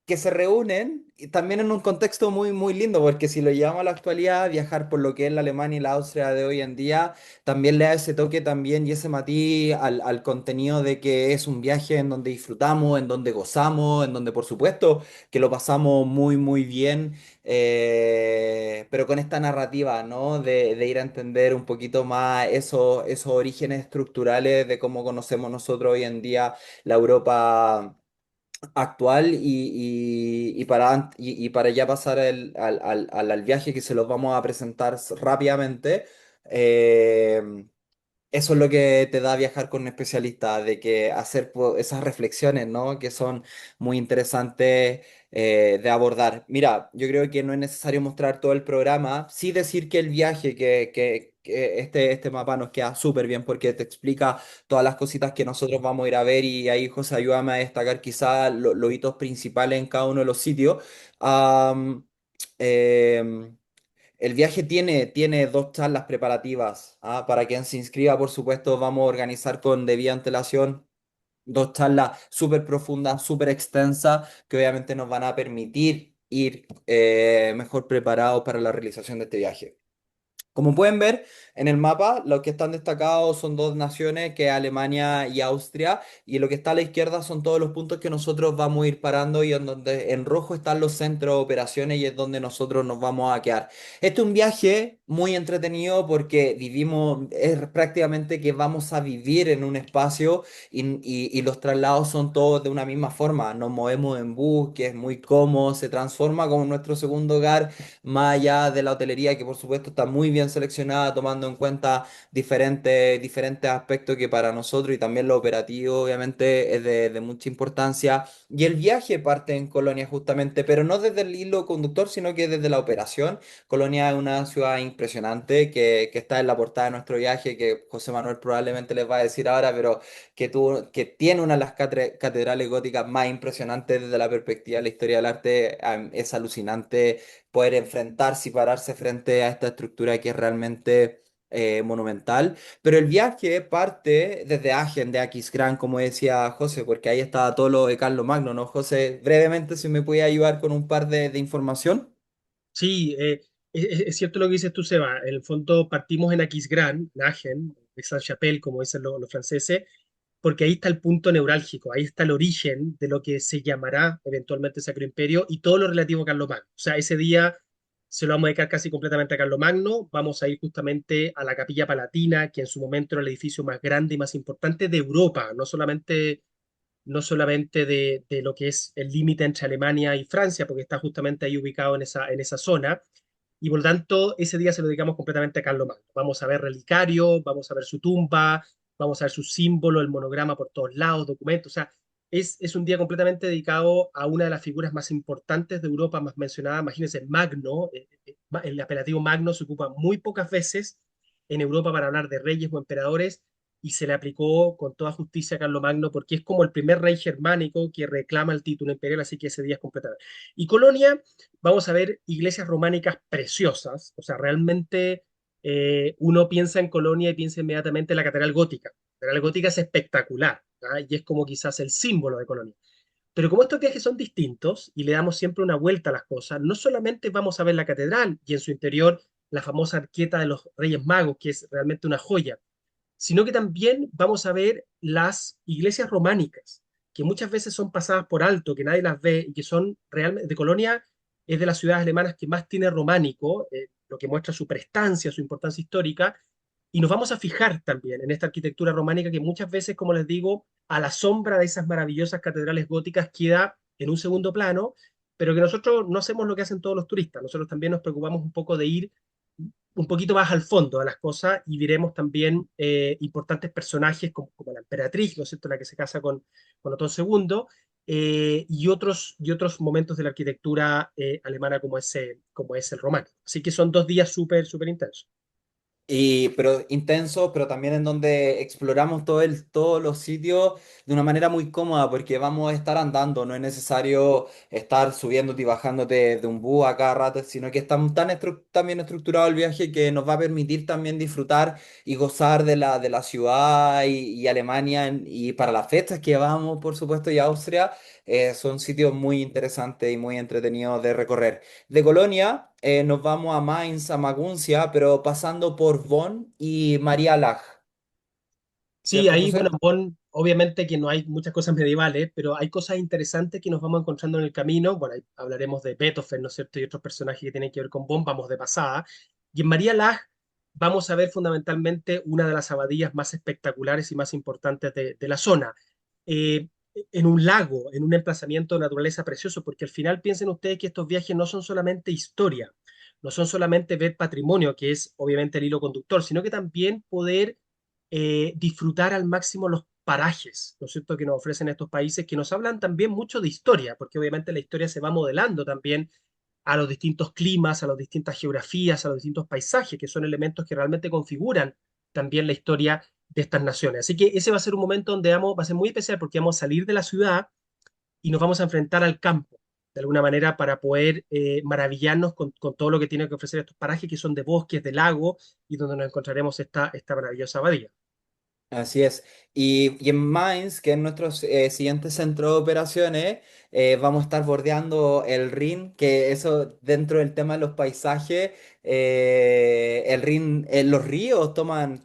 [SPEAKER 1] que se reúnen y también en un contexto muy, muy lindo, porque si lo llevamos a la actualidad, viajar por lo que es la Alemania y la Austria de hoy en día, también le da ese toque también y ese matiz al contenido de que es un viaje en donde disfrutamos, en donde gozamos, en donde por supuesto que lo pasamos muy, muy bien, pero con esta narrativa, ¿no? De ir a entender un poquito más esos orígenes estructurales de cómo conocemos nosotros hoy en día la Europa actual y para ya pasar al viaje que se los vamos a presentar rápidamente. eh, Eso es lo que te da viajar con un especialista, de que hacer esas reflexiones, ¿no? Que son muy interesantes de abordar. Mira, yo creo que no es necesario mostrar todo el programa, sí decir que el viaje, que este mapa nos queda súper bien porque te explica todas las cositas que nosotros vamos a ir a ver y ahí, José, ayúdame a destacar quizás los hitos principales en cada uno de los sitios. Am, em, el viaje tiene dos charlas preparativas. Para quien se inscriba, por supuesto, vamos a organizar con debida antelación dos charlas súper profundas, súper extensas, que obviamente nos van a permitir ir mejor preparados para la realización de este viaje. Como pueden ver en el mapa, los que están destacados son dos naciones, que es Alemania y Austria, y lo que está a la izquierda son todos los puntos que nosotros vamos a ir parando y en donde en rojo están los centros de operaciones y es donde nosotros nos vamos a quedar. Este es un viaje muy entretenido porque vivimos, es prácticamente que vamos a vivir en un espacio y los traslados son todos de una misma forma. Nos movemos en bus, que es muy cómodo, se transforma como nuestro segundo hogar más allá de la hotelería, que por supuesto está muy bien seleccionada, tomando en cuenta diferentes aspectos que para nosotros y también lo operativo, obviamente, es de mucha importancia. Y el viaje parte en Colonia justamente, pero no desde el hilo conductor, sino que desde la operación. Colonia es una ciudad impresionante que está en la portada de nuestro viaje, que José Manuel probablemente les va a decir ahora, pero que tiene una de las catedrales góticas más impresionantes desde la perspectiva de la historia del arte. Es alucinante poder enfrentarse y pararse frente a esta estructura que es realmente monumental. Pero el viaje parte desde Agen, de Aquisgrán, como decía José, porque ahí estaba todo lo de Carlos Magno, ¿no? José, brevemente, si me puede ayudar con un par de información.
[SPEAKER 2] Sí, es cierto lo que dices tú, Seba. En el fondo partimos en Aquisgrán, en Agen, Aix-en-Chapelle, como dicen los franceses, porque ahí está el punto neurálgico, ahí está el origen de lo que se llamará eventualmente Sacro Imperio y todo lo relativo a Carlomagno. O sea, ese día se lo vamos a dedicar casi completamente a Carlomagno, vamos a ir justamente a la Capilla Palatina, que en su momento era el edificio más grande y más importante de Europa, no solamente de lo que es el límite entre Alemania y Francia, porque está justamente ahí ubicado en esa zona, y por lo tanto ese día se lo dedicamos completamente a Carlomagno. Vamos a ver relicario, vamos a ver su tumba, vamos a ver su símbolo, el monograma por todos lados, documentos, o sea, es un día completamente dedicado a una de las figuras más importantes de Europa, más mencionada, imagínense, Magno, el apelativo Magno se ocupa muy pocas veces en Europa para hablar de reyes o emperadores, y se le aplicó con toda justicia a Carlomagno porque es como el primer rey germánico que reclama el título imperial, así que ese día es completamente. Y Colonia, vamos a ver iglesias románicas preciosas, o sea, realmente uno piensa en Colonia y piensa inmediatamente en la Catedral Gótica. La Catedral Gótica es espectacular, ¿ah? Y es como quizás el símbolo de Colonia. Pero como estos viajes son distintos y le damos siempre una vuelta a las cosas, no solamente vamos a ver la catedral y en su interior la famosa arqueta de los Reyes Magos, que es realmente una joya, sino que también vamos a ver las iglesias románicas, que muchas veces son pasadas por alto, que nadie las ve y que son realmente de Colonia, es de las ciudades alemanas que más tiene románico, lo que muestra su prestancia, su importancia histórica, y nos vamos a fijar también en esta arquitectura románica que muchas veces, como les digo, a la sombra de esas maravillosas catedrales góticas queda en un segundo plano, pero que nosotros no hacemos lo que hacen todos los turistas, nosotros también nos preocupamos un poco de ir un poquito más al fondo de las cosas y veremos también importantes personajes como la emperatriz, ¿no es cierto?, la que se casa con Otón II, y otros momentos de la arquitectura alemana como es el románico. Así que son 2 días súper, súper intensos.
[SPEAKER 1] Pero intenso, pero también en donde exploramos todos los sitios de una manera muy cómoda, porque vamos a estar andando, no es necesario estar subiéndote y bajándote de un bus a cada rato, sino que está tan bien estructurado el viaje que nos va a permitir también disfrutar y gozar de la ciudad y Alemania, y para las fechas que vamos, por supuesto, y Austria, son sitios muy interesantes y muy entretenidos de recorrer. De Colonia nos vamos a Mainz, a Maguncia, pero pasando por Bonn y María Lach,
[SPEAKER 2] Sí,
[SPEAKER 1] ¿cierto,
[SPEAKER 2] ahí,
[SPEAKER 1] José?
[SPEAKER 2] bueno, en Bonn, obviamente que no hay muchas cosas medievales, pero hay cosas interesantes que nos vamos encontrando en el camino. Bueno, ahí hablaremos de Beethoven, ¿no es cierto? Y otros personajes que tienen que ver con Bonn, vamos de pasada. Y en María Lach vamos a ver fundamentalmente una de las abadías más espectaculares y más importantes de la zona. Eh, en un lago, en un emplazamiento de naturaleza precioso, porque al final piensen ustedes que estos viajes no son solamente historia, no son solamente ver patrimonio, que es obviamente el hilo conductor, sino que también poder disfrutar al máximo los parajes, ¿no es cierto?, que nos ofrecen estos países, que nos hablan también mucho de historia, porque obviamente la historia se va modelando también a los distintos climas, a las distintas geografías, a los distintos paisajes, que son elementos que realmente configuran también la historia de estas naciones. Así que ese va a ser un momento donde vamos, va a ser muy especial porque vamos a salir de la ciudad y nos vamos a enfrentar al campo, de alguna manera, para poder maravillarnos con todo lo que tienen que ofrecer estos parajes que son de bosques, de lagos, y donde nos encontraremos esta maravillosa abadía.
[SPEAKER 1] Así es. Y en Mainz, que es nuestro siguiente centro de operaciones, vamos a estar bordeando el Rin, que eso dentro del tema de los paisajes, el Rin, los ríos toman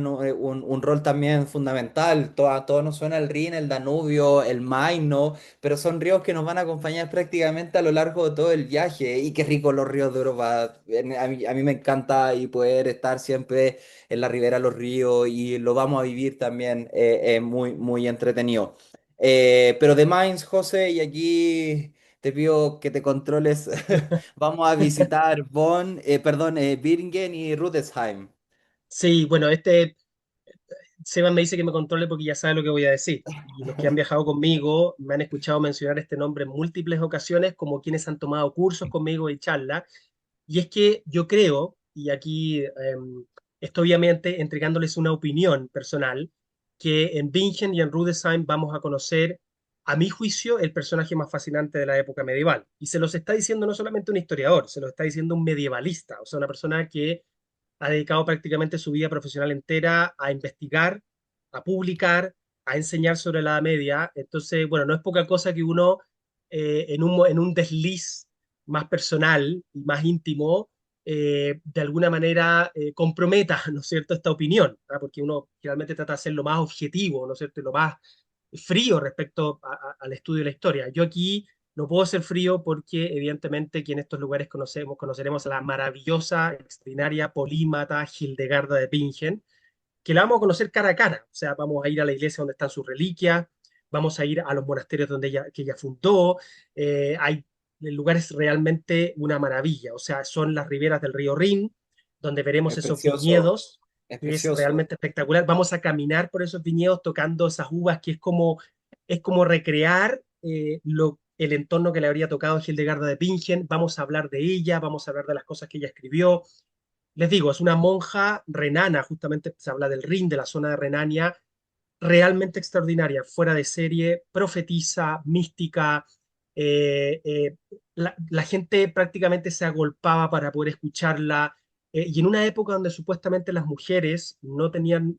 [SPEAKER 1] un rol también fundamental. A todos nos suena el Rin, el Danubio, el Main, ¿no? Pero son ríos que nos van a acompañar prácticamente a lo largo de todo el viaje. Y qué rico los ríos de Europa. A mí me encanta y poder estar siempre en la ribera de los ríos y lo vamos a vivir también muy, muy entretenido. Pero de Mainz, José, y aquí te pido que te controles. Vamos a visitar Bonn, perdón, Bingen y Rudesheim.
[SPEAKER 2] Sí, bueno, Seba me dice que me controle porque ya sabe lo que voy a decir. Y los que han viajado conmigo me han escuchado mencionar este nombre en múltiples ocasiones como quienes han tomado cursos conmigo y charlas. Y es que yo creo, y aquí estoy obviamente entregándoles una opinión personal, que en Bingen y en Rudesheim vamos a conocer, a mi juicio, el personaje más fascinante de la época medieval. Y se los está diciendo no solamente un historiador, se lo está diciendo un medievalista, o sea, una persona que ha dedicado prácticamente su vida profesional entera a investigar, a publicar, a enseñar sobre la Edad Media. Entonces, bueno, no es poca cosa que uno en un desliz más personal y más íntimo, de alguna manera comprometa, ¿no es cierto?, esta opinión, ¿ah? Porque uno realmente trata de ser lo más objetivo, ¿no es cierto?, y lo más frío respecto al estudio de la historia. Yo aquí no puedo ser frío porque evidentemente que en estos lugares conoceremos a la maravillosa, extraordinaria polímata Hildegarda de Bingen, que la vamos a conocer cara a cara. O sea, vamos a ir a la iglesia donde están sus reliquias, vamos a ir a los monasterios que ella fundó. Hay lugares realmente una maravilla. O sea, son las riberas del río Rin, donde veremos
[SPEAKER 1] Es
[SPEAKER 2] esos
[SPEAKER 1] precioso,
[SPEAKER 2] viñedos,
[SPEAKER 1] es
[SPEAKER 2] que es
[SPEAKER 1] precioso.
[SPEAKER 2] realmente espectacular. Vamos a caminar por esos viñedos tocando esas uvas, que es como recrear el entorno que le habría tocado a Hildegarda de Bingen. Vamos a hablar de ella, vamos a hablar de las cosas que ella escribió. Les digo, es una monja renana, justamente se habla del Rin, de la zona de Renania, realmente extraordinaria, fuera de serie, profetiza, mística. La gente prácticamente se agolpaba para poder escucharla. Y en una época donde supuestamente las mujeres no tenían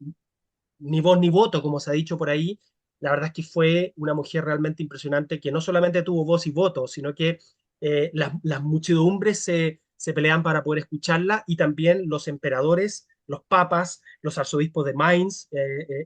[SPEAKER 2] ni voz ni voto, como se ha dicho por ahí, la verdad es que fue una mujer realmente impresionante que no solamente tuvo voz y voto, sino que las muchedumbres se pelean para poder escucharla y también los emperadores, los papas, los arzobispos de Mainz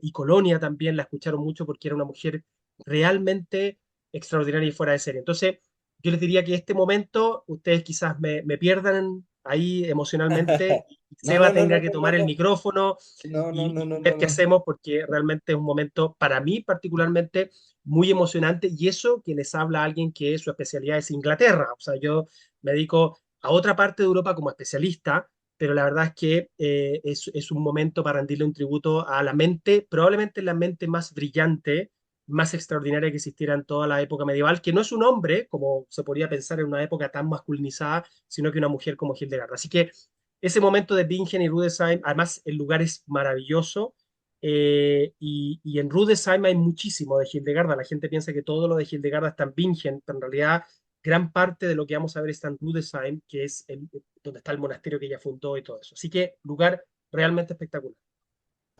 [SPEAKER 2] y Colonia también la escucharon mucho porque era una mujer realmente extraordinaria y fuera de serie. Entonces, yo les diría que este momento ustedes quizás me pierdan ahí emocionalmente y
[SPEAKER 1] No,
[SPEAKER 2] Seba
[SPEAKER 1] no, no, no,
[SPEAKER 2] tenga que
[SPEAKER 1] no, no,
[SPEAKER 2] tomar el
[SPEAKER 1] no.
[SPEAKER 2] micrófono
[SPEAKER 1] No, no, no, no,
[SPEAKER 2] ver
[SPEAKER 1] no,
[SPEAKER 2] qué
[SPEAKER 1] no.
[SPEAKER 2] hacemos, porque realmente es un momento para mí particularmente muy emocionante y eso que les habla alguien que su especialidad es Inglaterra. O sea, yo me dedico a otra parte de Europa como especialista, pero la verdad es que es un momento para rendirle un tributo a la mente, probablemente la mente más brillante más extraordinaria que existiera en toda la época medieval, que no es un hombre, como se podría pensar en una época tan masculinizada, sino que una mujer como Hildegard. Así que ese momento de Bingen y Rudesheim, además el lugar es maravilloso, y en Rudesheim hay muchísimo de Hildegarda. La gente piensa que todo lo de Hildegarda está en Bingen, pero en realidad gran parte de lo que vamos a ver está en Rudesheim, que es donde está el monasterio que ella fundó y todo eso. Así que lugar realmente espectacular.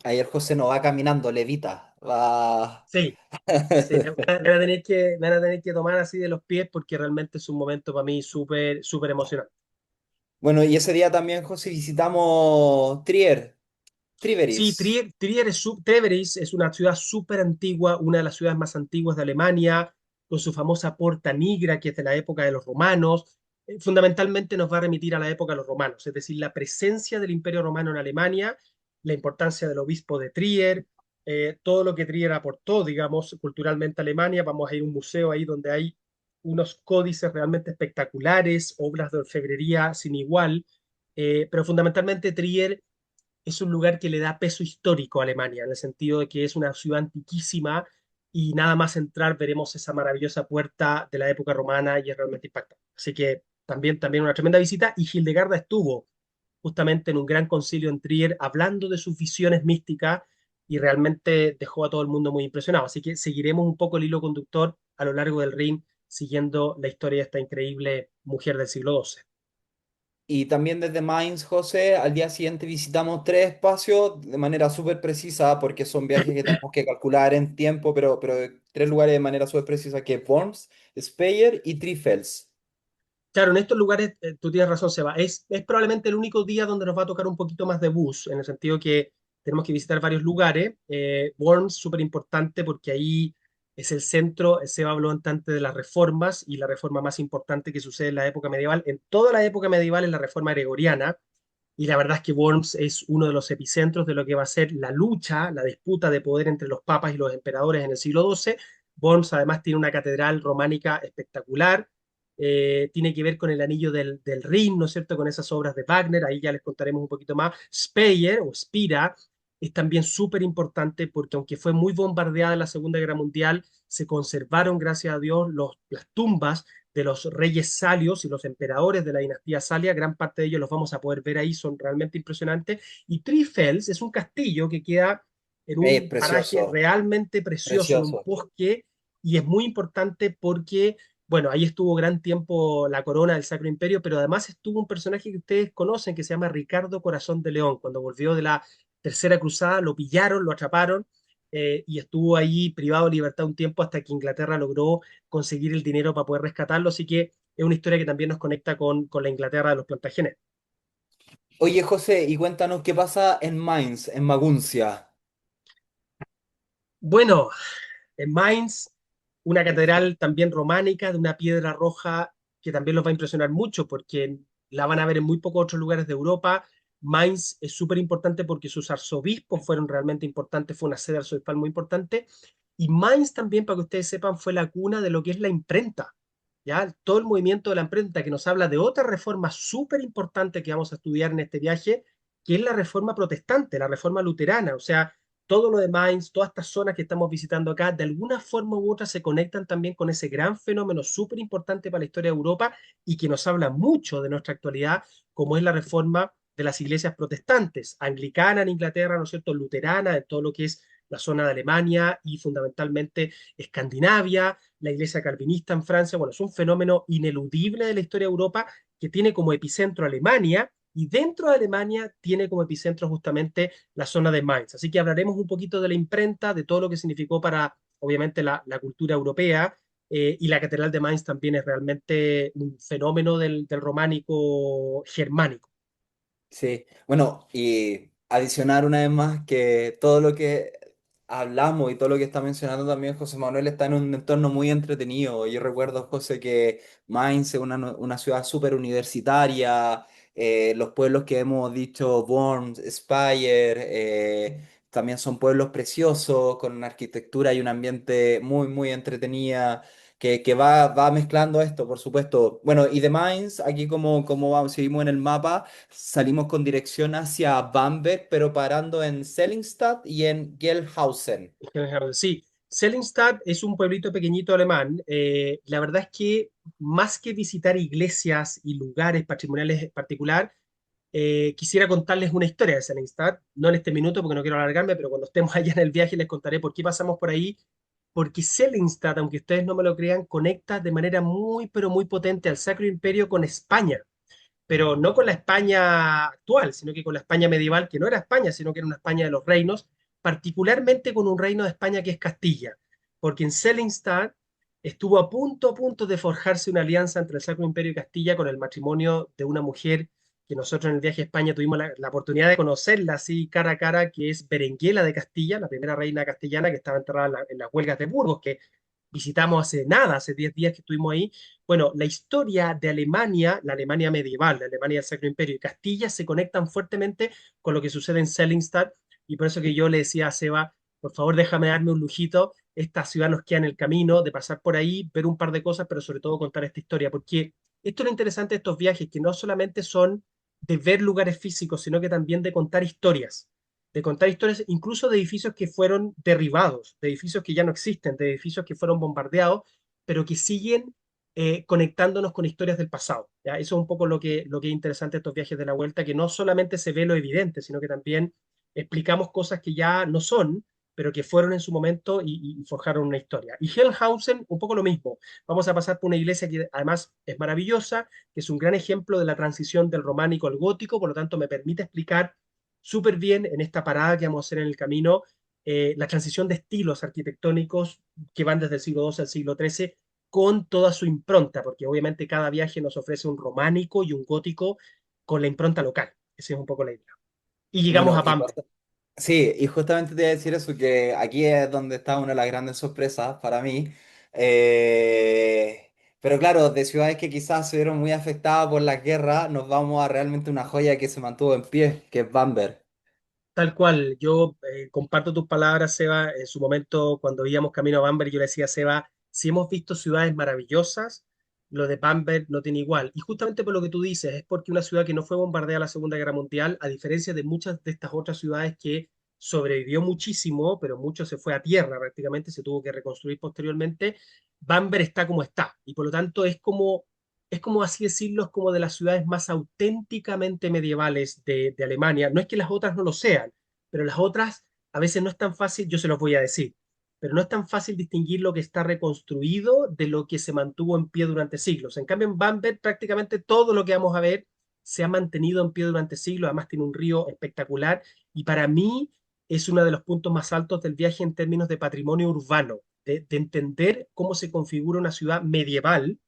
[SPEAKER 1] Ayer José no va caminando, levita. Va.
[SPEAKER 2] Sí, sí, me van a tener que tomar así de los pies porque realmente es un momento para mí súper, súper emocionante.
[SPEAKER 1] Bueno, y ese día también, José, visitamos Trier,
[SPEAKER 2] Sí,
[SPEAKER 1] Triveris.
[SPEAKER 2] Treveris es una ciudad súper antigua, una de las ciudades más antiguas de Alemania, con su famosa Porta Nigra, que es de la época de los romanos. Fundamentalmente nos va a remitir a la época de los romanos, es decir, la presencia del Imperio Romano en Alemania, la importancia del obispo de Trier, todo lo que Trier aportó, digamos, culturalmente a Alemania. Vamos a ir a un museo ahí donde hay unos códices realmente espectaculares, obras de orfebrería sin igual, pero fundamentalmente Trier es un lugar que le da peso histórico a Alemania, en el sentido de que es una ciudad antiquísima y nada más entrar veremos esa maravillosa puerta de la época romana y es realmente impactante. Así que también una tremenda visita y Hildegarda estuvo justamente en un gran concilio en Trier hablando de sus visiones místicas y realmente dejó a todo el mundo muy impresionado. Así que seguiremos un poco el hilo conductor a lo largo del Rin siguiendo la historia de esta increíble mujer del siglo XII.
[SPEAKER 1] Y también desde Mainz, José, al día siguiente visitamos tres espacios de manera súper precisa, porque son viajes que tenemos que calcular en tiempo, pero tres lugares de manera súper precisa, que es Worms, Speyer y Trifels.
[SPEAKER 2] Claro, en estos lugares, tú tienes razón, Seba, es probablemente el único día donde nos va a tocar un poquito más de bus, en el sentido que tenemos que visitar varios lugares. Worms, súper importante porque ahí es el centro. Seba habló antes de las reformas y la reforma más importante que sucede en la época medieval. En toda la época medieval es la reforma gregoriana, y la verdad es que Worms es uno de los epicentros de lo que va a ser la lucha, la disputa de poder entre los papas y los emperadores en el siglo XII. Worms además tiene una catedral románica espectacular, tiene que ver con el anillo del Rin, ¿no es cierto? Con esas obras de Wagner, ahí ya les contaremos un poquito más. Speyer o Spira es también súper importante porque aunque fue muy bombardeada en la Segunda Guerra Mundial, se conservaron, gracias a Dios, las tumbas de los reyes salios y los emperadores de la dinastía Salia. Gran parte de ellos los vamos a poder ver ahí, son realmente impresionantes. Y Trifels es un castillo que queda en
[SPEAKER 1] Es
[SPEAKER 2] un paraje
[SPEAKER 1] precioso,
[SPEAKER 2] realmente precioso, en un
[SPEAKER 1] precioso.
[SPEAKER 2] bosque, y es muy importante porque, bueno, ahí estuvo gran tiempo la corona del Sacro Imperio, pero además estuvo un personaje que ustedes conocen que se llama Ricardo Corazón de León. Cuando volvió de la Tercera Cruzada, lo pillaron, lo atraparon, y estuvo ahí privado de libertad un tiempo hasta que Inglaterra logró conseguir el dinero para poder rescatarlo. Así que es una historia que también nos conecta con la Inglaterra de los Plantagenes.
[SPEAKER 1] Oye, José, y cuéntanos qué pasa en Mainz, en Maguncia.
[SPEAKER 2] Bueno, en Mainz, una catedral también románica de una piedra roja que también los va a impresionar mucho porque la van a ver en muy pocos otros lugares de Europa. Mainz es súper importante porque sus arzobispos fueron realmente importantes, fue una sede arzobispal muy importante. Y Mainz también, para que ustedes sepan, fue la cuna de lo que es la imprenta. ¿Ya? Todo el movimiento de la imprenta que nos habla de otra reforma súper importante que vamos a estudiar en este viaje, que es la reforma protestante, la reforma luterana. O sea, todo lo de Mainz, todas estas zonas que estamos visitando acá, de alguna forma u otra se conectan también con ese gran fenómeno súper importante para la historia de Europa y que nos habla mucho de nuestra actualidad, como es la reforma de las iglesias protestantes, anglicana en Inglaterra, ¿no es cierto?, luterana en todo lo que es la zona de Alemania y fundamentalmente Escandinavia, la iglesia calvinista en Francia. Bueno, es un fenómeno ineludible de la historia de Europa que tiene como epicentro Alemania, y dentro de Alemania tiene como epicentro justamente la zona de Mainz. Así que hablaremos un poquito de la imprenta, de todo lo que significó para, obviamente, la cultura europea. Y la Catedral de Mainz también es realmente un fenómeno del románico germánico.
[SPEAKER 1] Sí, bueno, y adicionar una vez más que todo lo que hablamos y todo lo que está mencionando también José Manuel está en un entorno muy entretenido. Yo recuerdo, José, que Mainz es una ciudad súper universitaria, los pueblos que hemos dicho, Worms, Speyer, también son pueblos preciosos, con una arquitectura y un ambiente muy, muy entretenida que va mezclando esto, por supuesto. Bueno, y de Mainz, aquí como seguimos en el mapa, salimos con dirección hacia Bamberg, pero parando en Seligenstadt y en Gelhausen.
[SPEAKER 2] Sí, Seligenstadt es un pueblito pequeñito alemán. La verdad es que más que visitar iglesias y lugares patrimoniales en particular, quisiera contarles una historia de Seligenstadt, no en este minuto porque no quiero alargarme, pero cuando estemos allá en el viaje les contaré por qué pasamos por ahí, porque Seligenstadt, aunque ustedes no me lo crean, conecta de manera muy, pero muy potente al Sacro Imperio con España, pero no con la España actual, sino que con la España medieval, que no era España, sino que era una España de los reinos, particularmente con un reino de España que es Castilla, porque en Seligenstadt estuvo a punto de forjarse una alianza entre el Sacro Imperio y Castilla con el matrimonio de una mujer que nosotros en el viaje a España tuvimos la oportunidad de conocerla así cara a cara, que es Berenguela de Castilla, la primera reina castellana que estaba enterrada en las huelgas de Burgos, que visitamos hace nada, hace 10 días que estuvimos ahí. Bueno, la historia de Alemania, la Alemania medieval, la Alemania del Sacro Imperio y Castilla se conectan fuertemente con lo que sucede en Seligenstadt, y por eso que yo le decía a Seba, por favor déjame darme un lujito, esta ciudad nos queda en el camino de pasar por ahí, ver un par de cosas, pero sobre todo contar esta historia, porque esto es lo interesante de estos viajes, que no solamente son de ver lugares físicos, sino que también de contar historias incluso de edificios que fueron derribados, de edificios que ya no existen, de edificios que fueron bombardeados, pero que siguen conectándonos con historias del pasado. ¿Ya? Eso es un poco lo que es interesante de estos viajes de la vuelta, que no solamente se ve lo evidente, sino que también explicamos cosas que ya no son, pero que fueron en su momento y forjaron una historia. Y Hellhausen, un poco lo mismo. Vamos a pasar por una iglesia que además es maravillosa, que es un gran ejemplo de la transición del románico al gótico, por lo tanto me permite explicar súper bien en esta parada que vamos a hacer en el camino la transición de estilos arquitectónicos que van desde el siglo XII al siglo XIII con toda su impronta, porque obviamente cada viaje nos ofrece un románico y un gótico con la impronta local. Esa es un poco la idea. Y llegamos
[SPEAKER 1] Bueno,
[SPEAKER 2] a Bamberg.
[SPEAKER 1] sí, y justamente te iba a decir eso, que aquí es donde está una de las grandes sorpresas para mí. Pero claro, de ciudades que quizás se vieron muy afectadas por la guerra, nos vamos a realmente una joya que se mantuvo en pie, que es Bamberg.
[SPEAKER 2] Tal cual, yo comparto tus palabras, Seba. En su momento, cuando íbamos camino a Bamberg, yo le decía a Seba, si hemos visto ciudades maravillosas, lo de Bamberg no tiene igual. Y justamente por lo que tú dices, es porque una ciudad que no fue bombardeada en la Segunda Guerra Mundial, a diferencia de muchas de estas otras ciudades que sobrevivió muchísimo, pero mucho se fue a tierra prácticamente, se tuvo que reconstruir posteriormente, Bamberg está como está. Y por lo tanto es como así decirlo, es como de las ciudades más auténticamente medievales de Alemania. No es que las otras no lo sean, pero las otras a veces no es tan fácil, yo se los voy a decir, pero no es tan fácil distinguir lo que está reconstruido de lo que se mantuvo en pie durante siglos. En cambio, en Bamberg prácticamente todo lo que vamos a ver se ha mantenido en pie durante siglos, además tiene un río espectacular y para mí es uno de los puntos más altos del viaje en términos de patrimonio urbano, de entender cómo se configura una ciudad medieval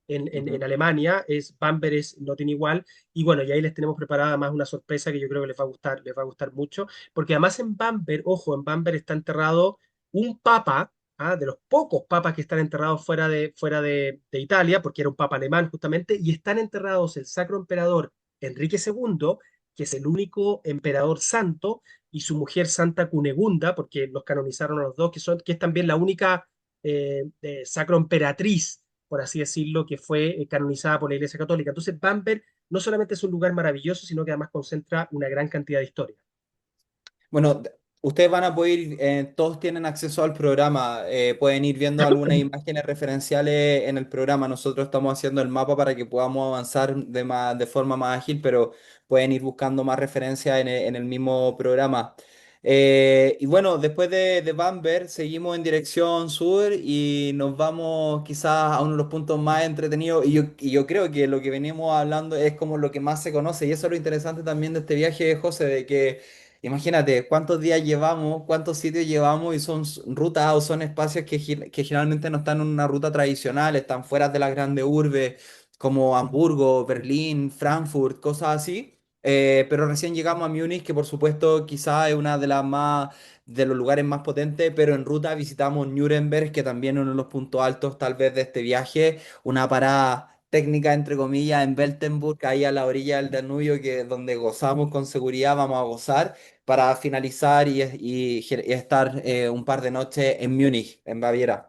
[SPEAKER 2] en
[SPEAKER 1] Ujú.
[SPEAKER 2] Alemania, es Bamberg es, no tiene igual, y bueno, y ahí les tenemos preparada más una sorpresa que yo creo que les va a gustar mucho, porque además en Bamberg, ojo, en Bamberg está enterrado un papa, ¿ah? De los pocos papas que están enterrados de Italia, porque era un papa alemán justamente, y están enterrados el Sacro Emperador Enrique II, que es el único emperador santo, y su mujer Santa Cunegunda, porque los canonizaron a los dos, que es también la única sacro emperatriz por así decirlo, que fue canonizada por la Iglesia Católica. Entonces, Bamberg no solamente es un lugar maravilloso, sino que además concentra una gran cantidad de historia.
[SPEAKER 1] Bueno, ustedes van a poder ir, todos tienen acceso al programa, pueden ir viendo algunas imágenes referenciales en el programa. Nosotros estamos haciendo el mapa para que podamos avanzar de forma más ágil, pero pueden ir buscando más referencias en el mismo programa. Y bueno, después de Bamberg seguimos en dirección sur y nos vamos quizás a uno de los puntos más entretenidos. Y yo creo que lo que venimos hablando es como lo que más se conoce. Y eso es lo interesante también de este viaje, José, de que imagínate cuántos días llevamos, cuántos sitios llevamos y son rutas o son espacios que generalmente no están en una ruta tradicional, están fuera de las grandes urbes como Hamburgo, Berlín, Frankfurt, cosas así. Pero recién llegamos a Múnich, que por supuesto quizás es una de las más, de los lugares más potentes, pero en ruta visitamos Nuremberg, que también es uno de los puntos altos tal vez de este viaje, una parada técnica, entre comillas, en Beltenburg, ahí a la orilla del Danubio, que es donde gozamos con seguridad, vamos a gozar para finalizar y estar un par de noches en Múnich, en Baviera.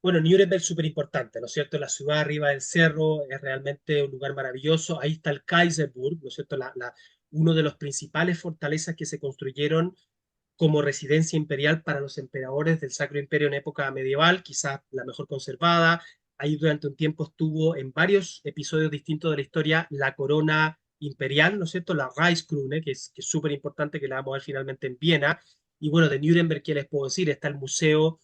[SPEAKER 2] Bueno, Nuremberg es súper importante, ¿no es cierto? La ciudad arriba del cerro es realmente un lugar maravilloso. Ahí está el Kaiserburg, ¿no es cierto? Uno de los principales fortalezas que se construyeron como residencia imperial para los emperadores del Sacro Imperio en época medieval, quizás la mejor conservada. Ahí durante un tiempo estuvo en varios episodios distintos de la historia la corona imperial, ¿no es cierto? La Reichskrone, que es súper importante, que la vamos a ver finalmente en Viena. Y bueno, de Nuremberg, ¿qué les puedo decir? Está el Museo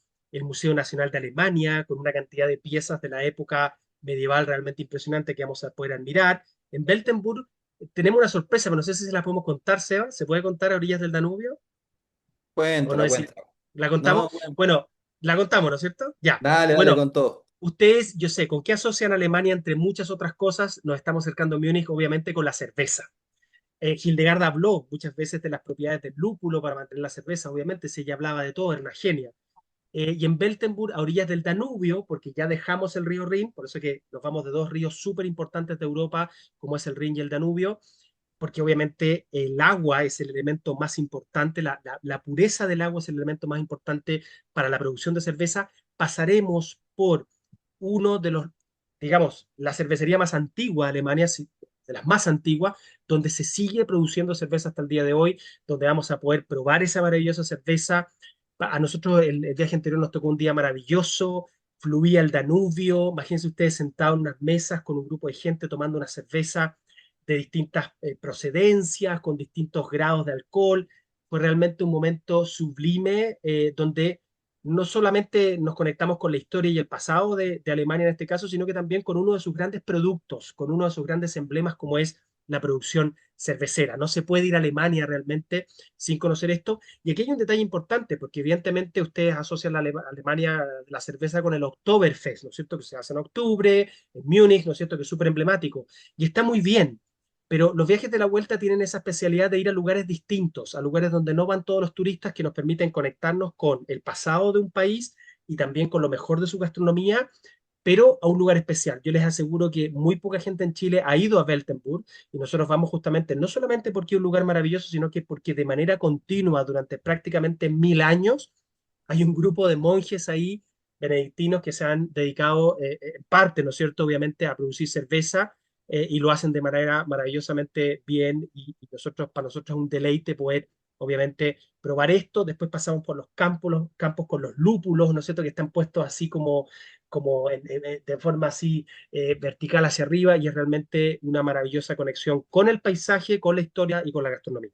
[SPEAKER 2] Nacional de Alemania, con una cantidad de piezas de la época medieval realmente impresionante que vamos a poder admirar. En Weltenburg tenemos una sorpresa, pero no sé si se la podemos contar, Seba. ¿Se puede contar a orillas del Danubio? ¿O no
[SPEAKER 1] Cuéntala,
[SPEAKER 2] es si
[SPEAKER 1] cuéntala.
[SPEAKER 2] la contamos?
[SPEAKER 1] No, bueno,
[SPEAKER 2] Bueno, la contamos, ¿no es cierto? Ya.
[SPEAKER 1] dale, dale
[SPEAKER 2] Bueno,
[SPEAKER 1] con todo.
[SPEAKER 2] ustedes, yo sé, ¿con qué asocian Alemania entre muchas otras cosas? Nos estamos acercando a Múnich, obviamente, con la cerveza. Hildegard habló muchas veces de las propiedades del lúpulo para mantener la cerveza, obviamente, si ella hablaba de todo, era una genia. Y en Weltenburg, a orillas del Danubio, porque ya dejamos el río Rin, por eso que nos vamos de dos ríos súper importantes de Europa, como es el Rin y el Danubio, porque obviamente el agua es el elemento más importante, la pureza del agua es el elemento más importante para la producción de cerveza. Pasaremos por uno de los, digamos, la cervecería más antigua de Alemania, de las más antiguas, donde se sigue produciendo cerveza hasta el día de hoy, donde vamos a poder probar esa maravillosa cerveza. A nosotros el viaje anterior nos tocó un día maravilloso, fluía el Danubio, imagínense ustedes sentados en unas mesas con un grupo de gente tomando una cerveza de distintas procedencias, con distintos grados de alcohol. Fue realmente un momento sublime donde no solamente nos conectamos con la historia y el pasado de Alemania en este caso, sino que también con uno de sus grandes productos, con uno de sus grandes emblemas como es la producción cervecera. No se puede ir a Alemania realmente sin conocer esto. Y aquí hay un detalle importante, porque evidentemente ustedes asocian la Alemania, la cerveza con el Oktoberfest, ¿no es cierto? Que se hace en octubre, en Múnich, ¿no es cierto? Que es súper emblemático. Y está muy bien, pero los viajes de la vuelta tienen esa especialidad de ir a lugares distintos, a lugares donde no van todos los turistas, que nos permiten conectarnos con el pasado de un país y también con lo mejor de su gastronomía, pero a un lugar especial. Yo les aseguro que muy poca gente en Chile ha ido a Weltenburg y nosotros vamos justamente no solamente porque es un lugar maravilloso, sino que porque de manera continua durante prácticamente 1000 años hay un grupo de monjes ahí benedictinos que se han dedicado en parte, ¿no es cierto?, obviamente a producir cerveza y lo hacen de manera maravillosamente bien y nosotros, para nosotros es un deleite poder, obviamente, probar esto. Después pasamos por los campos con los lúpulos, ¿no es cierto?, que están puestos así como de forma así vertical hacia arriba y es realmente una maravillosa conexión con el paisaje, con la historia y con la gastronomía.